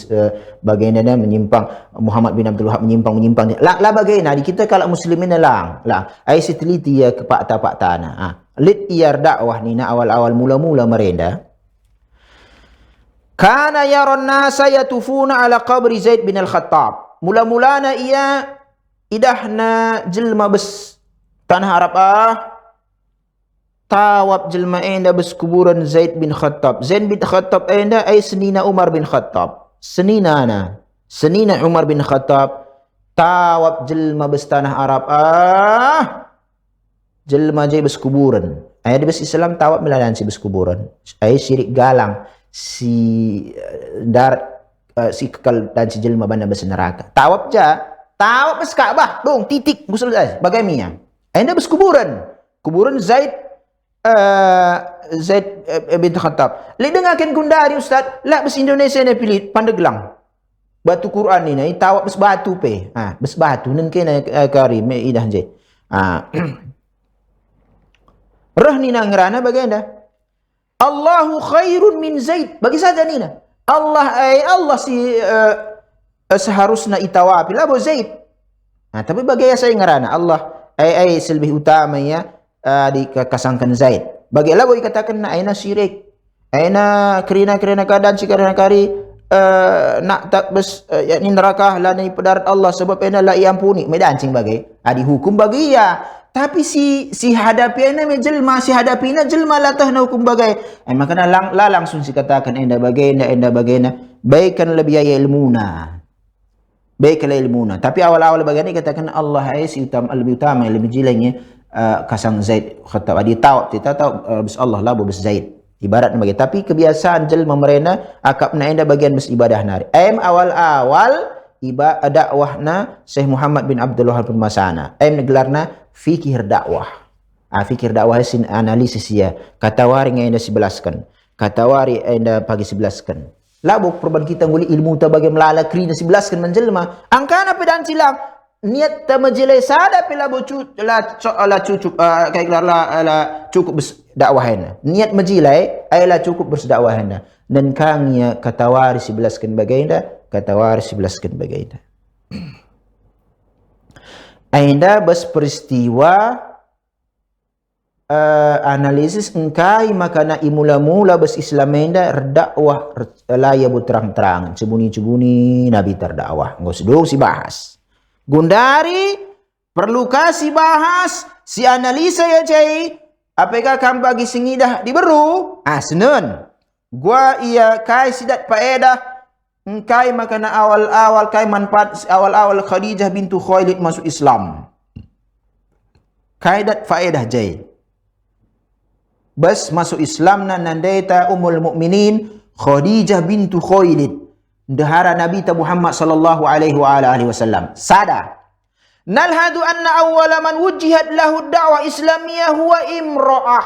bagian dah menyimpang Muhammad bin Abdul Wahab menyimpang lah bagian adik kita kalak muslimin lang ai seteliti ya ke fakta na lit iyar dakwah ni na awal-awal mula-mula merenda kana yaron nasa yatufuna ala qabri Zaid bin al-Khattab mula-mulana ia idahna jelma bes tanah Arab tawab jelma enda bes kuburan Zaid bin Khattab. Zaid bin Khattab enda ay senina Umar bin Khattab. Senina Umar bin Khattab tawab jelma bes tanah Arab jelma jay bes kuburan. Ay bes Islam tawab meladan si bes kuburan. Ay syirik galang si si kekal dan si jelma bana bes neraka. Tawab bes Ka'bah dong titik musul bagaimana anda bes kuburan Zaid bin Khattab li dengarkan gundari ustaz lah bes Indonesia ni pilih Pandeglang batu Quran ni tawab bes batu pe bes batu nan kena kari me idah je rah ni ngerana bagaimana Allahu khairun min Zaid bagi saja ni Allah si seharusnya itawapi lah bo Zaid. Tapi bagi saya ngarana Allah lebih utama ya dikasangkan Zaid. Bagi lah bo dikatakan na aina syirik. Aina kerina keadaan si karena kari nak tak bes yakni neraka lah ni pedarat Allah sebab aina la iampuni. Medan cing bagi hukum bagi ya. Tapi si hadapi aina me jelma si hadapi na jelma latah na hukum bagai. Makana langsung si katakan enda bagaina baikkan lebih ilmuna. Baiklah ilmuna. Tapi awal-awal bagian ini katakan Allah lebih utama, lebih jilangnya kasang Zaid Khattab. Dia tahu, kita tahu bis Allah lah bis Zaid. Ibarat bagi. Tapi kebiasaan jelma merena akap na enda bagian bis ibadah nari. Awal-awal dakwahna Syekh Muhammad bin Abdul Wahab bin Masana. Gelarna fikir dakwah. Fikir dakwah sin analisis ya. Katawari yang enda 11kan. Katawari enda pagi 11kan. Labuk perban kita nguli ilmu ta bagi melala krina 11 kan menjelma angkana pedan silang niat ta majilai sada pila bocu la cukup cukup dakwahana. Niat majilai ayalah cukup berdakwahana. Dan kang ya katawari 11 bagainda, katawari 11 bagainda. Ainda bas peristiwa analisis engkai makana imula-mula bas Islamenda dakwah laya bu terang-terangan cebuni-cebuni Nabi terdakwah nggak sedung si bahas Gundari perlu kasih bahas si analisa ya cai apakah kam bagi singidah diberu senun gua iya kai sidat paedah engkai makana awal-awal kai manfaat awal-awal Khadijah bintu Khuwailid masuk Islam kai dat faedah jai bas masuk Islam na nandaita Ummul Mukminin Khadijah bintu Khuwailid dahara Nabi ta Muhammad sallallahu alaihi wasallam sada nalhadu anna awwala man wujihat lahu da'wah islamiyah huwa imra'ah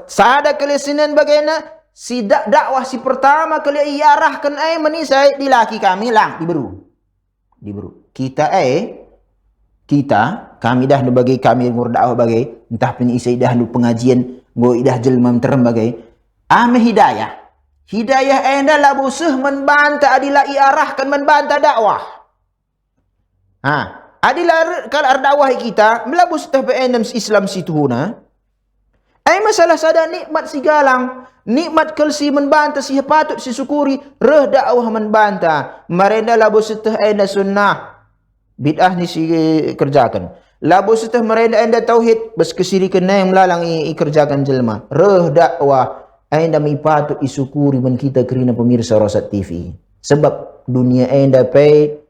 sada kelesinan bagaimana si dakwah si pertama kali iarahkan menisai di laki kami lang diberu kita kami dah bagi kami ngur dakwah bagai entah pini isai dah pengajian ngo idah jelma terem bagai hidayah enda labusuh membanta adila iarahkan membanta dakwah adila kalau dakwah kita melabus tah endam Islam situna masalah sada nikmat si galang nikmat kelsi membanta si patut si syukuri reh dakwah membanta marenda labus tah enda sunnah bid'ah ni si kerjakan labus tah marenda enda tauhid bas kesirikan yang melalang kerjakan jelma reh dakwah enda mi patut isyukuri men kita kerina pemirsa Rosat TV sebab dunia enda pay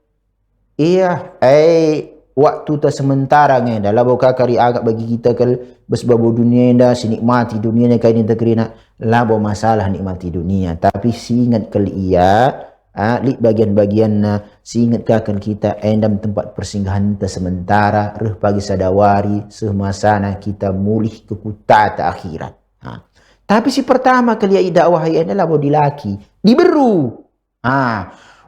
waktu ta sementara ngenda labo kakari agak bagi kita kal bas babo dunia enda sinikmati dunia ni kain kita kerina labo masalah nikmati dunia tapi singat kali li bagian-bagian na singat kakan kita endam tempat persinggahan ta sementara reh pagi sadawari semasana kita mulih ke kuta ta akhirat tapi si pertama kali dakwah enda labo dilaki diberu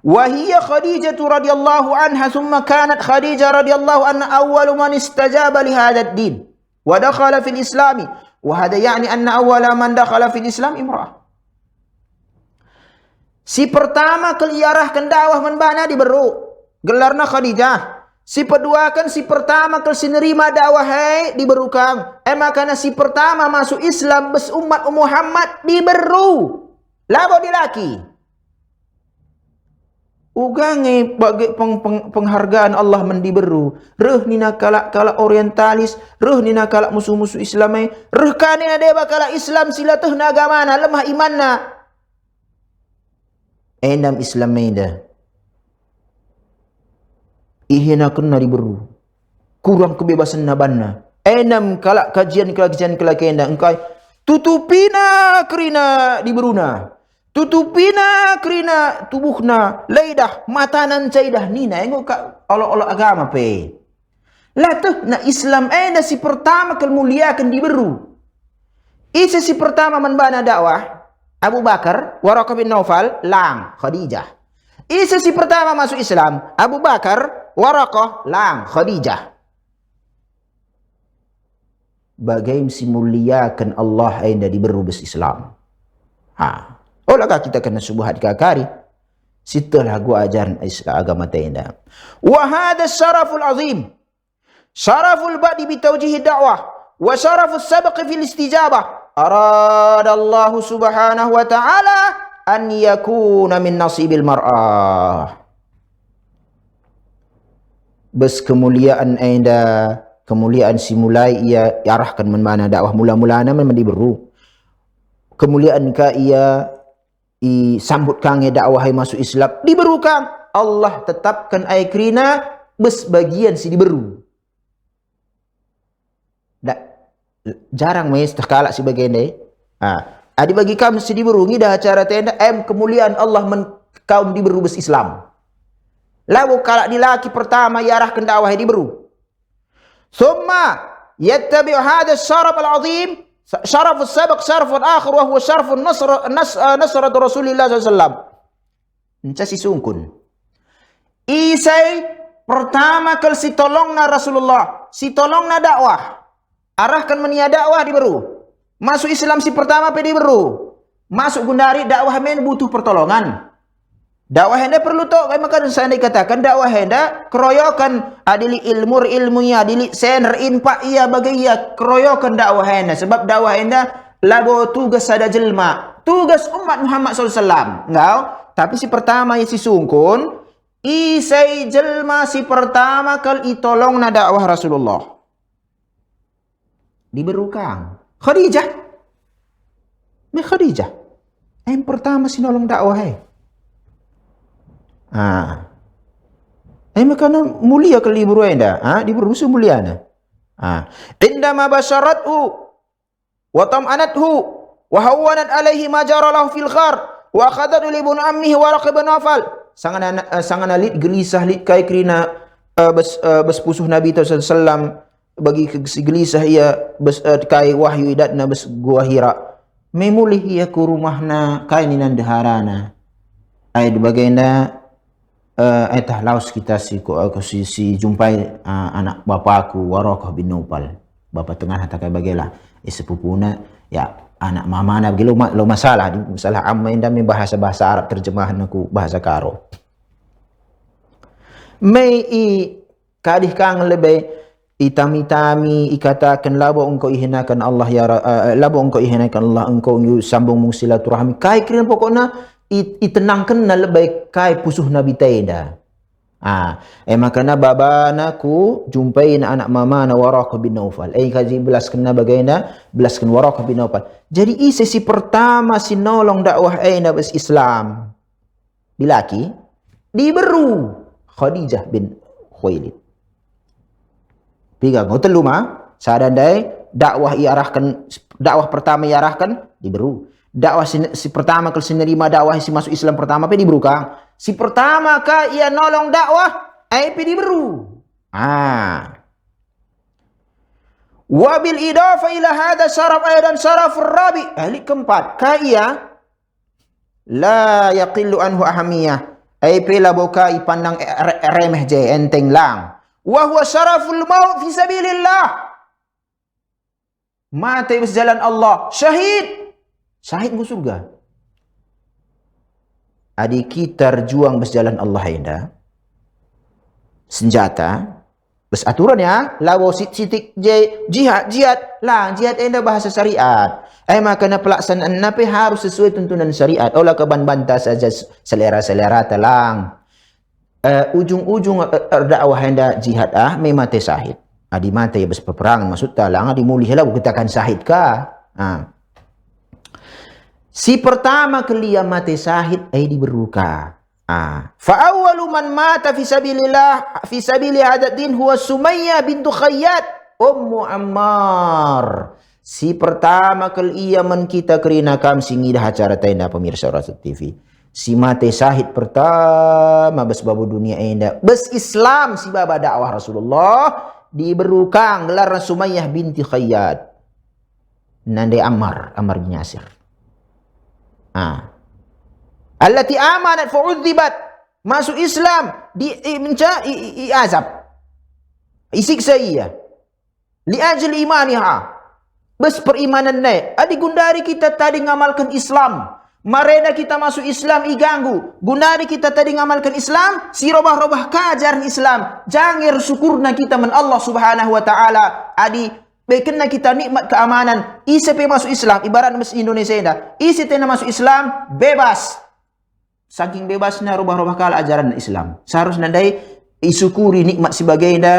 وهي خديجة رضي الله عنها ثم كانت خديجة رضي الله عنها أول من استجاب لهذا الدين ودخل في الإسلام وهذا يعني أن أول من دخل في الإسلام امرأة si pertama keliarahkan dakwah menbana diberu gelarna Khadijah si kedua kan si pertama kel sinerima dakwah diberukang makana si pertama masuk Islam bes umat Muhammad diberu labo dilaki ugange bagi penghargaan Allah mendiberu reh nina kalak orientalis reh nina kalak musuh-musuh Islamai reh kanina deba kalak Islam sila teh nagamana lemah imanna endam Islamai dah ihina kena diberu kurang kebebasan nabanna endam kalak kajian kelak enda engkai tutupina kerina diberuna tutupina kerina tubuhna laidah matanan caidah nina engok Allah agama pe latah na Islam ena si pertama kemuliakan diberu isa si pertama menbana dakwah Abu Bakar Waraqah bin Naufal lang Khadijah isa si pertama masuk Islam Abu Bakar Waraqah lang Khadijah bagaimana si muliakan Allah ena diberu bes Islam olahkah kita kena subuhat kakari setelah gua ajaran Islam agama tenda wa hadha syaraful azim syaraful badi bi tawjih dakwah wa syarafus sabq fil istijabah arada Allah subhanahu wa ta'ala an yakuna min nasibil mar'ah bes kemuliaan enda kemuliaan simulai ia arahkan mana dakwah mula-mulana memang diberu kemuliaan ka ia sambut kange dakwah masuk Islam diberukang Allah tetapkan aikrina bes bagian si diberu jarang mes terkalak si bagian deh adi bagi kamu si diberu ngidah acara tenda kemuliaan Allah kaum diberu bes Islam lalu kalak dilaki pertama yarahkan dakwah diberu summa yattabi' hadha syaraf al-azim syaraf as-sabaq syaraf al-akhir wa huwa syaraf nasrat Rasulullah sallallahu alaihi wasallam. Encasi sungkun. Isai pertama kali si tolong na Rasulullah, si tolong na dakwah. Arahkan menia dakwah di beru. Masuk Islam si pertama pe di beru. Masuk gundari dakwah men butuh pertolongan. Dakwah henda perlu to, kaya maka saya dikatakan dakwah henda keroyokan adili ilmunya, adili sener inpa iya bagai iya keroyokan dakwah henda. Sebab dakwah henda labo tugas sada jelma, tugas umat Muhammad SAW. Ngau, tapi si pertama ya si sungkun, isai jelma si pertama kal itolong na dakwah Rasulullah. Diberukang Khadijah. Me Khadijah. Yang pertama si nolong dakwah makana mulia kali ibru enda, di berusu mulia na. Indama basyarathu wa tam'anathu wa hawanat alaihi ma jara lahu fil ghar wa akhadatu li ibn ammihi wa raqib nafal. Sangana lit gelisah lit kai krina bas pusuh Nabi sallallahu bagi gelisah ia bas kai wahyu idatna bas gua Hira. Memulih ia ku rumahna kai ninan deharana. Ai bagenda etah laos kita si jumpai anak bapakku Waraqah bin Naufal. Bapa tengah hatakai bagela sepupuna ya anak mamana begilo lo masalah amma indah bahasa Arab terjemahan aku bahasa Karo. Mei kadih kang lebih itami-tami ikatakan labo engkau ihinakan Allah ya labo engkau ihinakan Allah engkau sambung mung silaturahmi kai kiran pokokna itenangkan na lebih kai pusuh Nabi Taida. Makana babana ku jumpai na anak mama na Waraqah bin Naufal. Kaji belaskan na bagaina belaskan Waraqah bin Naufal. Jadi si pertama si nolong dakwah na bas Islam. Dilaki diberu Khadijah bin Khuwailid. Piga ngau telu ma sadandai dakwah pertama iarahkan diberu. Dakwah si pertama kalau nerima dakwah si masuk Islam pertama pe diberukang. Si pertama ka ia nolong dakwah pe diberu. Wabil idafa ila hada syaraf dan syaraf rabi. Ahli keempat ka ia la yaqillu anhu ahamiyah. Pe laboka ipandang remeh je enteng lang. Wa huwa syaraful maut fi sabilillah. Mati di jalan Allah, syahid. Syahid mu surga. Adik kita berjuang berjalan Allah indah. Senjata. Bes aturan ya. Lawo sitik jihad lah. Jihad indah bahasa syariat. Makanya pelaksanaan napi harus sesuai tuntunan syariat. Olah keban-bantah saja selera-selera telang. Ujung-ujung dakwah indah jihad memang te syahid. Adi mati ya bes peperangan maksud talang. Adi mulih lah kita akan syahid kah. Si pertama kelia mati syahid diberuka. Fa awwalu man mata fi sabili hadad din huwa Sumayyah bintu Khayyat Ummu Ammar. Si pertama kelia man kita kerina kam singidah acara tenda pemirsa Rasul TV. Si mati syahid pertama bes babu dunia enda bes Islam si baba dakwah Rasulullah diberukang gelar Sumayyah binti Khayyat. Nande Ammar bin Yasir. Allati amanat fa'udzibat. Masuk Islam azab. Isiksa ia. Li ajli imaniha. Bes perimanan naik. Adi gundari kita tadi ngamalkan Islam. Marena kita masuk Islam iganggu. Gundari kita tadi ngamalkan Islam. Si robah-robah kajaran Islam. Jangir syukurna kita men Allah subhanahu wa ta'ala. Adi kena kita nikmat keamanan. Isi pe masuk Islam. Ibarat mas Indonesia indah. Isi tena masuk Islam. Bebas. Saking bebasnya rubah-rubah kala ajaran Islam. Seharusnya nandai isyukuri nikmat sebagainya.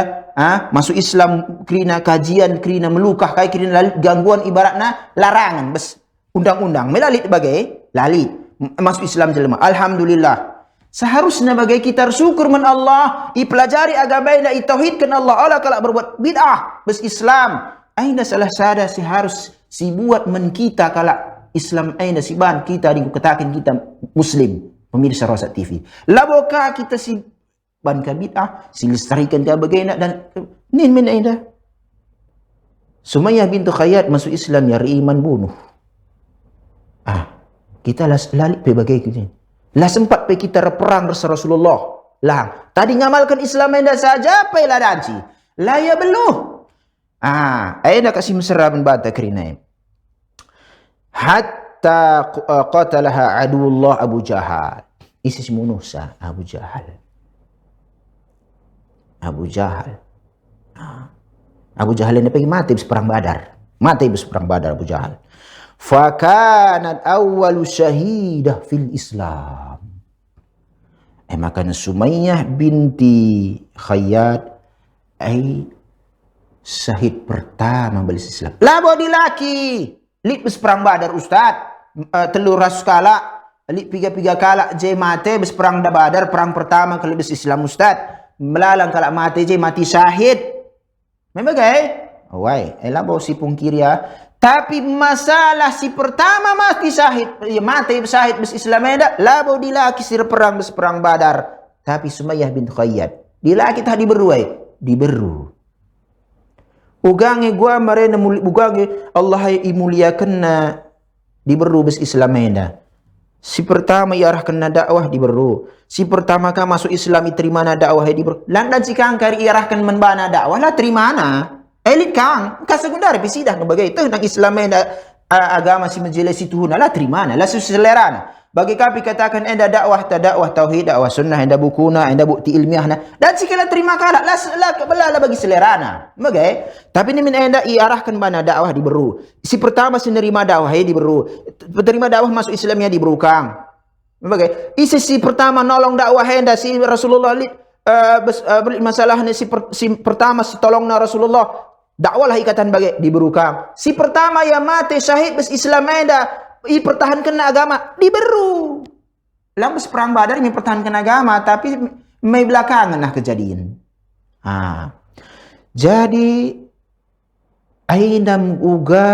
Masuk Islam. Kerina kajian. Kerina melukah. Kerina gangguan ibaratnya larangan. Bes undang-undang. Melalit bagai. Lalit. Masuk Islam jelema. Alhamdulillah. Seharusnya bagai kita syukur men Allah. Ipelajari agama ina. Itauhidkan Allah. Allah kalau berbuat bid'ah. Bes Islam. Aina salah sada si harus si buat men kita kala Islam aina si ban kita dikatakan kita muslim pemirsa Rosa TV. Laboka kita si ban ka bid'ah, si lestarikan ka bagaina dan nin men aina. Sumayyah bintu Khayyat masuk Islam ya iman bunuh. Kita lali pe bagai kita. Lah sempat pe kita perang bersama Rasulullah. Lang. Tadi ngamalkan Islam enda saja, apa ilah danci? La ya beluh. Ayah kasih mesra bata kerina. Hatta qatalaha aduullah Abu Jahal. Isis munusa Abu Jahal. Abu Jahal. Abu Jahal ini pergi mati perang Badar. Mati perang Badar Abu Jahal. Fakanat awwalu syahidah fil Islam. Maka Sumayyah binti Khayyat syahid pertama balis Islam. Labo di laki. Lit bes perang Badar Ustaz. Telur rasus kala. Lit piga kala je mate bes perang Badar. Perang pertama kali bes Islam Ustaz. Melalang kala mate je mati syahid. Memang Wai, labo si pungkiri ya. Tapi masalah si pertama mati syahid. Mati syahid bes Islam eda. Labo di laki sir perang bes perang Badar. Tapi Sumayyah bint Khayyat. Di laki tadi beru diberu. Ugange gua marena ugange Allah imuliakan na diberu bes Islam eda. Si pertama iarah kena dakwah diberu. Si pertama ka masuk Islam terima na dakwah diberu. Landan si kangkari iarahkan menbana dakwah lah terima na. Elit kang kasegundar pisidah ngebagai itu tentang Islam eda agama si menjelas itu lah terima na lah selera na. Bagi kapi katakan enda dakwah tauhid, dakwah sunnah, enda bukuna, enda bukti ilmiah na. Dan sikala terima kala lah bagi selera na. Magai. Tapi ni min enda iarahkan mana dakwah diberu. Si pertama si nerima dakwah diberu. Penerima dakwah masuk Islamnya diberu kang. Magai. Si pertama nolong dakwah enda si Rasulullah masalah ni si pertama si tolongna Rasulullah. Dakwah lah ikatan bagai diberu kang. Si pertama yang mati syahid bes Islam enda pertahankan agama diberu. Lambes perang Badar mempertahankan agama tapi mai belakangan lah kejadian. Jadi aindam uga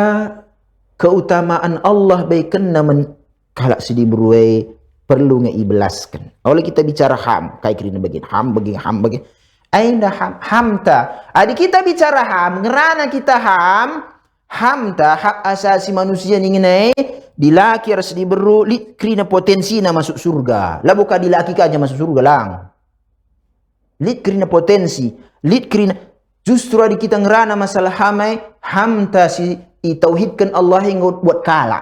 keutamaan Allah baikenna kalak si diberuai perlu ngeibelaskan. Oleh kita bicara ham, kayak kira bagian ham bagi ainda hamta. Adi kita bicara ham, ngerana kita hamta hak asasi manusia ninginai dilaki harus diberu lit krina potensi na masuk surga. Lah bukan dilaki aja masuk surga lang. Lit krina potensi, lit krina justru di kita ngerana masalah hamta si tauhidkan Allah yang buat kala.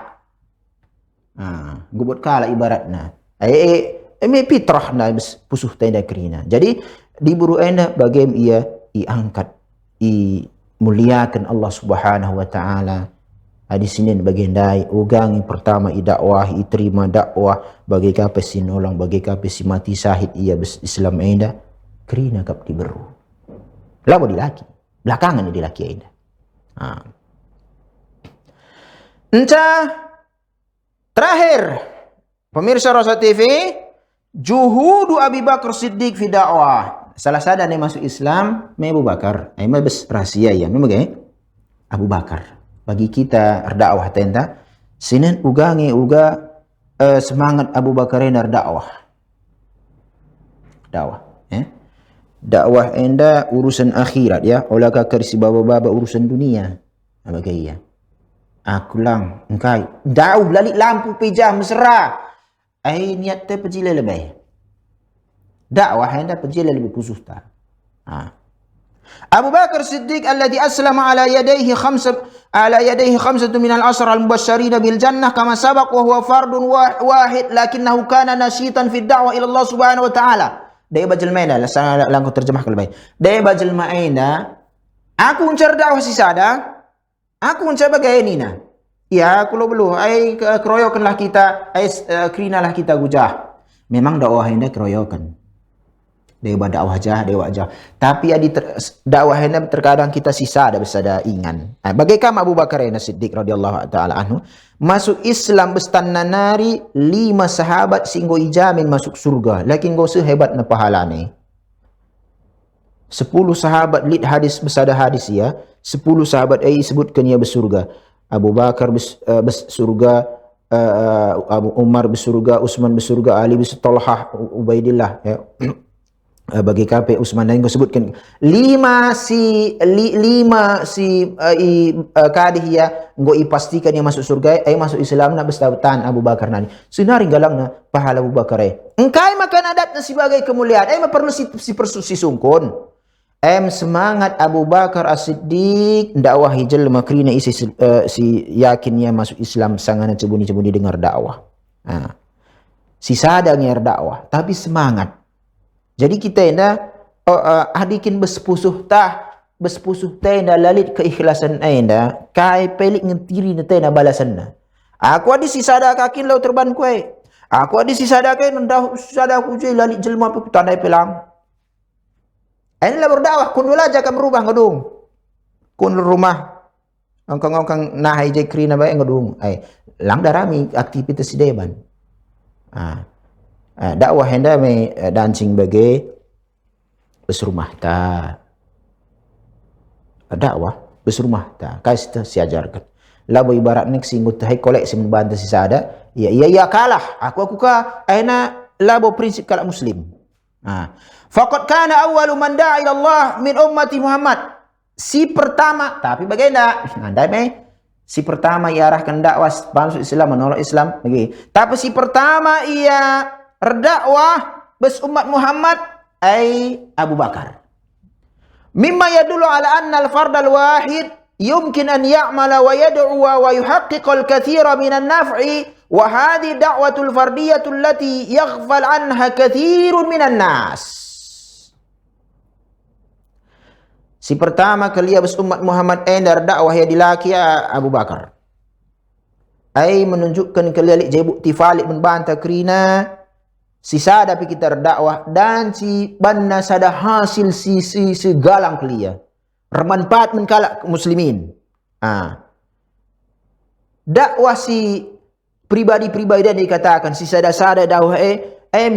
Buat kala ibaratna. Fitrah na pusuh tenda krina. Jadi diburu enda bagaimana ia iangkat muliakan Allah Subhanahu wa taala. Di sini bagian dai ugang yang pertama dakwah terima dakwah bagi kape si nolong bagi kape si mati syahid ia Islam enda krina kap diberu. Labo dilaki belakangan dilaki enda. Terakhir pemirsa Rosa TV, juhudu Abi Bakar Siddiq fi dakwah. Salah sada nih masuk Islam Abu Bakar. Bes rahasia ya memang Abu Bakar. Bagi kita dakwah tenta sinen ugangi semangat Abu Bakar ini dakwah dakwah enda urusan akhirat ya olah kakar si baba urusan dunia bagai ya aku lang engkai jauh lalik lampu pejam mesra niat te pejile lebih dakwah enda pejile lebih khusus ta Abu Bakar Siddiq alladhi aslama ala yadayhi khamsatu min al-ashar al-mubashshirin bil jannah kama sabaq wa huwa fardun wahid lakinnahu kana nashitan fi ad-da'wah ila Allah Subhanahu wa ta'ala. Daya bajal maina lang ko terjemah kalbay. Daya bajal maina aku uncar dakwah si sada aku uncar bagay nina. Ya aku lo belu ai keroyokanlah kita krinalah kita gujah. Memang dakwah ini keroyokan. Dewa dakwah aja. Tapi dakwah ini terkadang kita sisa ada besada ingan. Bagaikan Abu Bakar Siddiq radhiyallahu taala anhu masuk Islam bestananari 5 sahabat singgo ijamin masuk surga. Lakin go sehebat na pahala ni. 10 sahabat lid hadis besada hadis ya. 10 sahabat sebutkan ia bersurga. Abu Bakar bersurga, Abu Umar bersurga, Utsman bersurga, Ali bersurga, Talhah, Ubaidillah ya. bagi KP Usman dan kau sebutkan lima kadih ya nggo ipastikan dia masuk surga masuk Islam na bestatan Abu Bakar nani senari galang na pahala Abu Bakar engkai makan adat na sebagai kemuliaan perlu si sungkun semangat Abu Bakar As-Siddiq dakwahi jelma krina isi si yakinnya masuk Islam sangana cebuni dengar dakwah si sadang nger dakwah tapi semangat. Jadi kita adikin bespusuh tah lalit keikhlasan enda kai pelik ngentiri na tena balasan na. Aku adi si sada kakin lau terban kue. Aku adi si sada kakin ndah sada ku je lalit jelma pe tandai pelang. Inilah berdakwah kun wala jaka berubah ngadung. Kun rumah angkang nahai je krina bae ngadung. Lang darami aktivitas deban. Dakwah hendak dancing bagi berumah ta. Dakwah berumah ta. Kasih si ajarkan. Labo ibarat nek singgut hai kolek si membantah si sada. Ya kalah. Aku ka aina labo prinsip kalak muslim. Faqad kana awwalu man da'a ila Allah min ummati Muhammad. Si pertama tapi bagaimana? Si pertama ia arahkan dakwah masuk Islam menolak Islam bagi. Tapi si pertama ia berdakwah bes umat Muhammad Abu Bakar. Mimma yadullu ala anna al-fard al-wahid yumkin an ya'mala wa yad'u wa yuhaqqiq al-kathira min an-naf'i wa hadhihi da'watul fardiyyah allati yaghfal anha kathirun min an-nas. Si pertama kali bes umat Muhammad endar dakwah ya dilaki Abu Bakar. Menunjukkan kali je bukti valid membantah krina si sada pi kita dakwah dan si banna sada hasil si galang kelia bermanfaat menkalak muslimin. Dakwah si pribadi-pribadi dan dikatakan si sada dakwah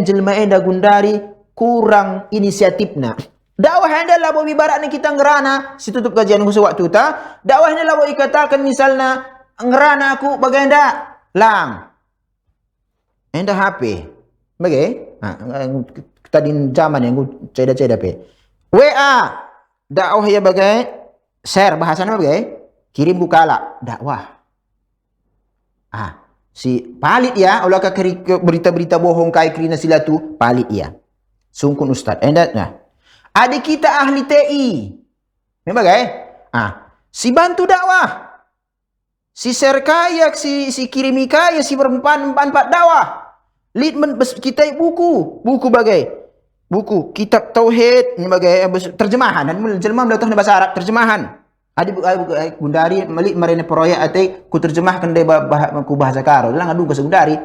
jelma enda gundari kurang inisiatifna. Dakwah enda lah bo ibarat ni kita ngerana si tutup kajian khusus waktu ta. Dakwah enda lah bo dikatakan misalnya ngerana aku bagenda lang enda HP bagai tadi zaman yang ceda pe WA dakwah ya bagai share bahasanya bagai kirim bukala dakwah si palit ya ulah ka berita-berita bohong kai krina silatu palit ya sungkun ustaz endat nah adik kita ahli TI bagai si bantu dakwah si share kaya si kirimi kaya si berempat dakwah. Kita buku bagai buku kitab tauhid ni bagai terjemahan dan jelma belah bahasa Arab terjemahan gundari melik marine proyek atai ku terjemahkan de bahasa karo lang adu ke gundari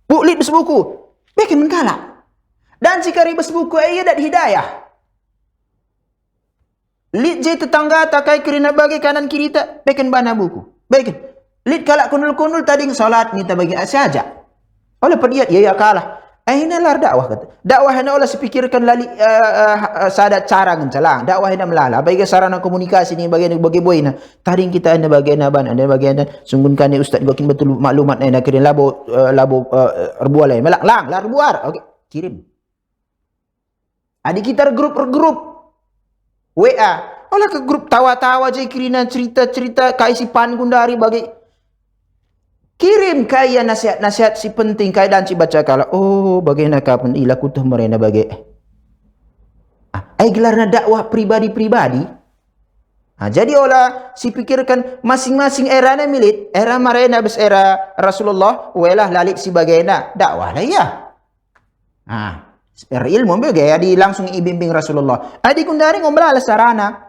lit bes buku bikin menkala dan jika ribes buku dat hidayah lit je tetangga takai kerina bagi kanan kiri tak bikin bana buku bikin lit kalak kunul tadi salat ni tak bagi saja. Oleh pediat ya kalah. Inilah dakwah kata. Dakwah hendak olah sepikirkan lali sada cara ngencalang. Dakwah hendak melala. Bagi sarana komunikasi ni bagi boy na. Tadi kita anda bagian aban, anda bagian sunggunkan ni ustaz bakin betul maklumat anda kirim labo erbual lain. Melak lang larbuar. Okey, kirim. Adik kita grup WA. Olah ke grup tawa-tawa je kirina cerita kaisi pan gundari bagi kirim kaya nasihat si penting kaya dan si baca kala bagaimana kapan ilah kutuh merena bagi gelarna dakwah pribadi jadi olah si pikirkan masing-masing era na milit era marena bes era Rasulullah welah lalik si bagaimana dakwah lah ya era ilmu bagi adi langsung ibimbing Rasulullah adi kundari ngomong sarana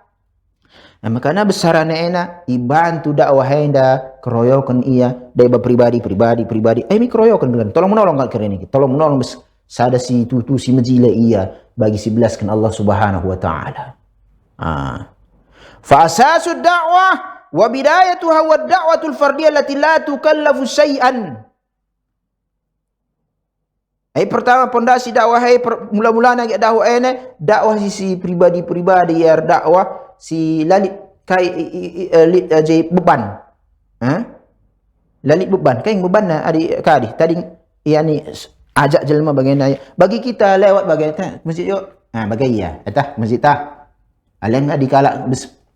makanya besarana ena ibantu dakwah enda keroyokan ia deba pribadi mi keroyokan dengan tolong menolong kal keren ini tolong menolong sada si tutu si majila ia bagi si belaskan Allah Subhanahu wa taala fa asasud da'wah wa bidayatuha wa da'watul fardiyah allati la tukallafu syai'an pertama pondasi dakwah mula-mula nak dakwah ene dakwah si pribadi ya dakwah si lalit kai je beban lalit beban kai beban na adik kadi tadi yani ajak jelma bagaimana bagi kita lewat bagaimana masjid yo bagai ya atah masjid tah alen di kala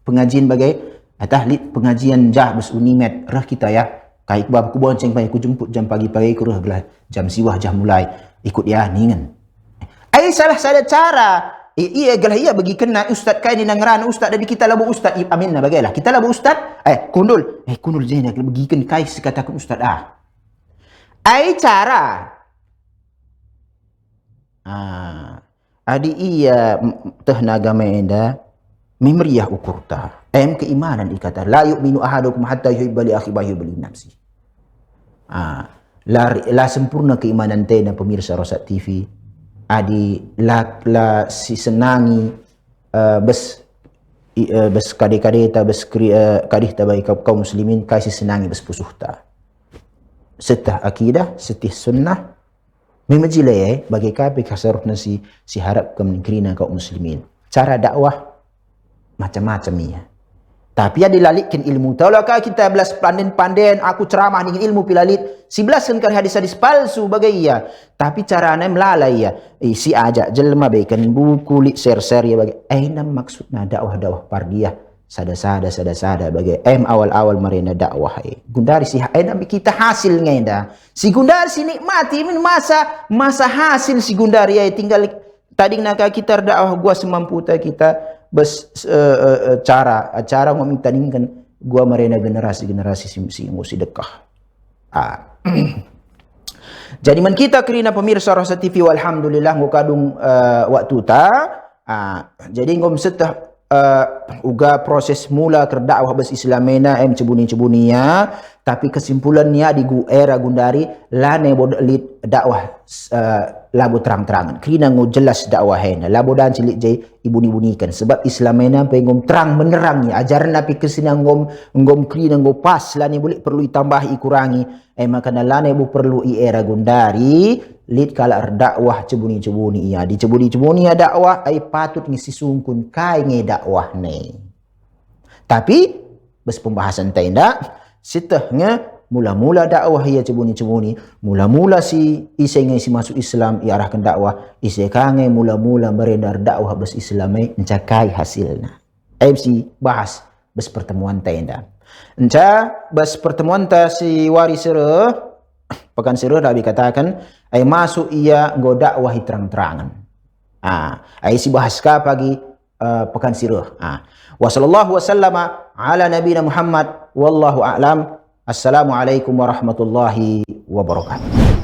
pengajian bagai atah lit pengajian jah bes unimet rah kita ya kai bab ku bonceng pai ku jemput jam pagi-pagi ku rah belah jam siwah jah mulai ikut ya ningan ai salah sada cara iya galah iya bagi kena ustaz kai ni nangran ustaz dari kita labu ustaz amin na bagailah kita labu ustaz kundul jena bagi ken kai sekatakan ustaz ai cara adi iya teh nagama enda memeriah ukurta keimanan ikata la yu'minu ahadukum hatta yuhibba li akhi ma yuhibbu li nafsi la sempurna keimanan tena pemirsa Rosat TV adi la si senangi bes kade-kade ta bes kadih ta bagi kaum muslimin kasih senangi bes pusuhta setah akidah setih sunnah memajile bagi kape kasarutna si harap kemenkrina kaum muslimin cara dakwah macam-macam ya tapi ada lalitkan ilmu taulah kita belas panden aku ceramah dengan ilmu pilalit 11 kan hadis-hadis palsu bagai ya tapi caranya melalai ya si ajak jelma baikan buku lit share ya bagai nam maksudna dakwah pardiyah sada bagai awal-awal marina dakwah gundari si nam kita hasil ngenda si gundari si nikmati min masa hasil si gundari ya tinggal tadi nak kita dakwah gua semampu kita bes cara memintaninkan gua marina generasi si dekah jadi man kita kerina pemirsa Rosat TV walhamdulillah ngukadung waktu ta jadi ngom setah uga proses mula kerdakwah bes islamena cebuni-cebunia tapi kesimpulannya di era gundari lane bodelit dakwah labu terang-terangan kerina ngo jelas dakwah hena labu dan cilik jai ibuni-bunikan sebab islamena pengom terang menerangnya ajaran nabi kesina ngom kerina ngo pas lane boleh perlu ditambahi kurangi maka lane bu perlu era gundari lit kala dakwah cebuni-cebuni di cebuni-cebuni dakwah patut ngisi sungkun kai nge dakwah ne tapi bes pembahasan tenda setahnya mula-mula dakwah ia cebuni-cebuni mula-mula si isenge si masuk Islam ia arahkan dakwah isekange mula-mula beredar dakwah bes Islamai mencakai hasilnya MC bahas bes pertemuan tenda bes pertemuan ta si wari sere pekan sere Nabi katakan masuk ia nggo dakwah terang-terangan si bahas ka pagi pekan sere wa sallallahu wasallama ala nabiyina Muhammad wallahu a'lam. Assalamualaikum warahmatullahi wabarakatuh.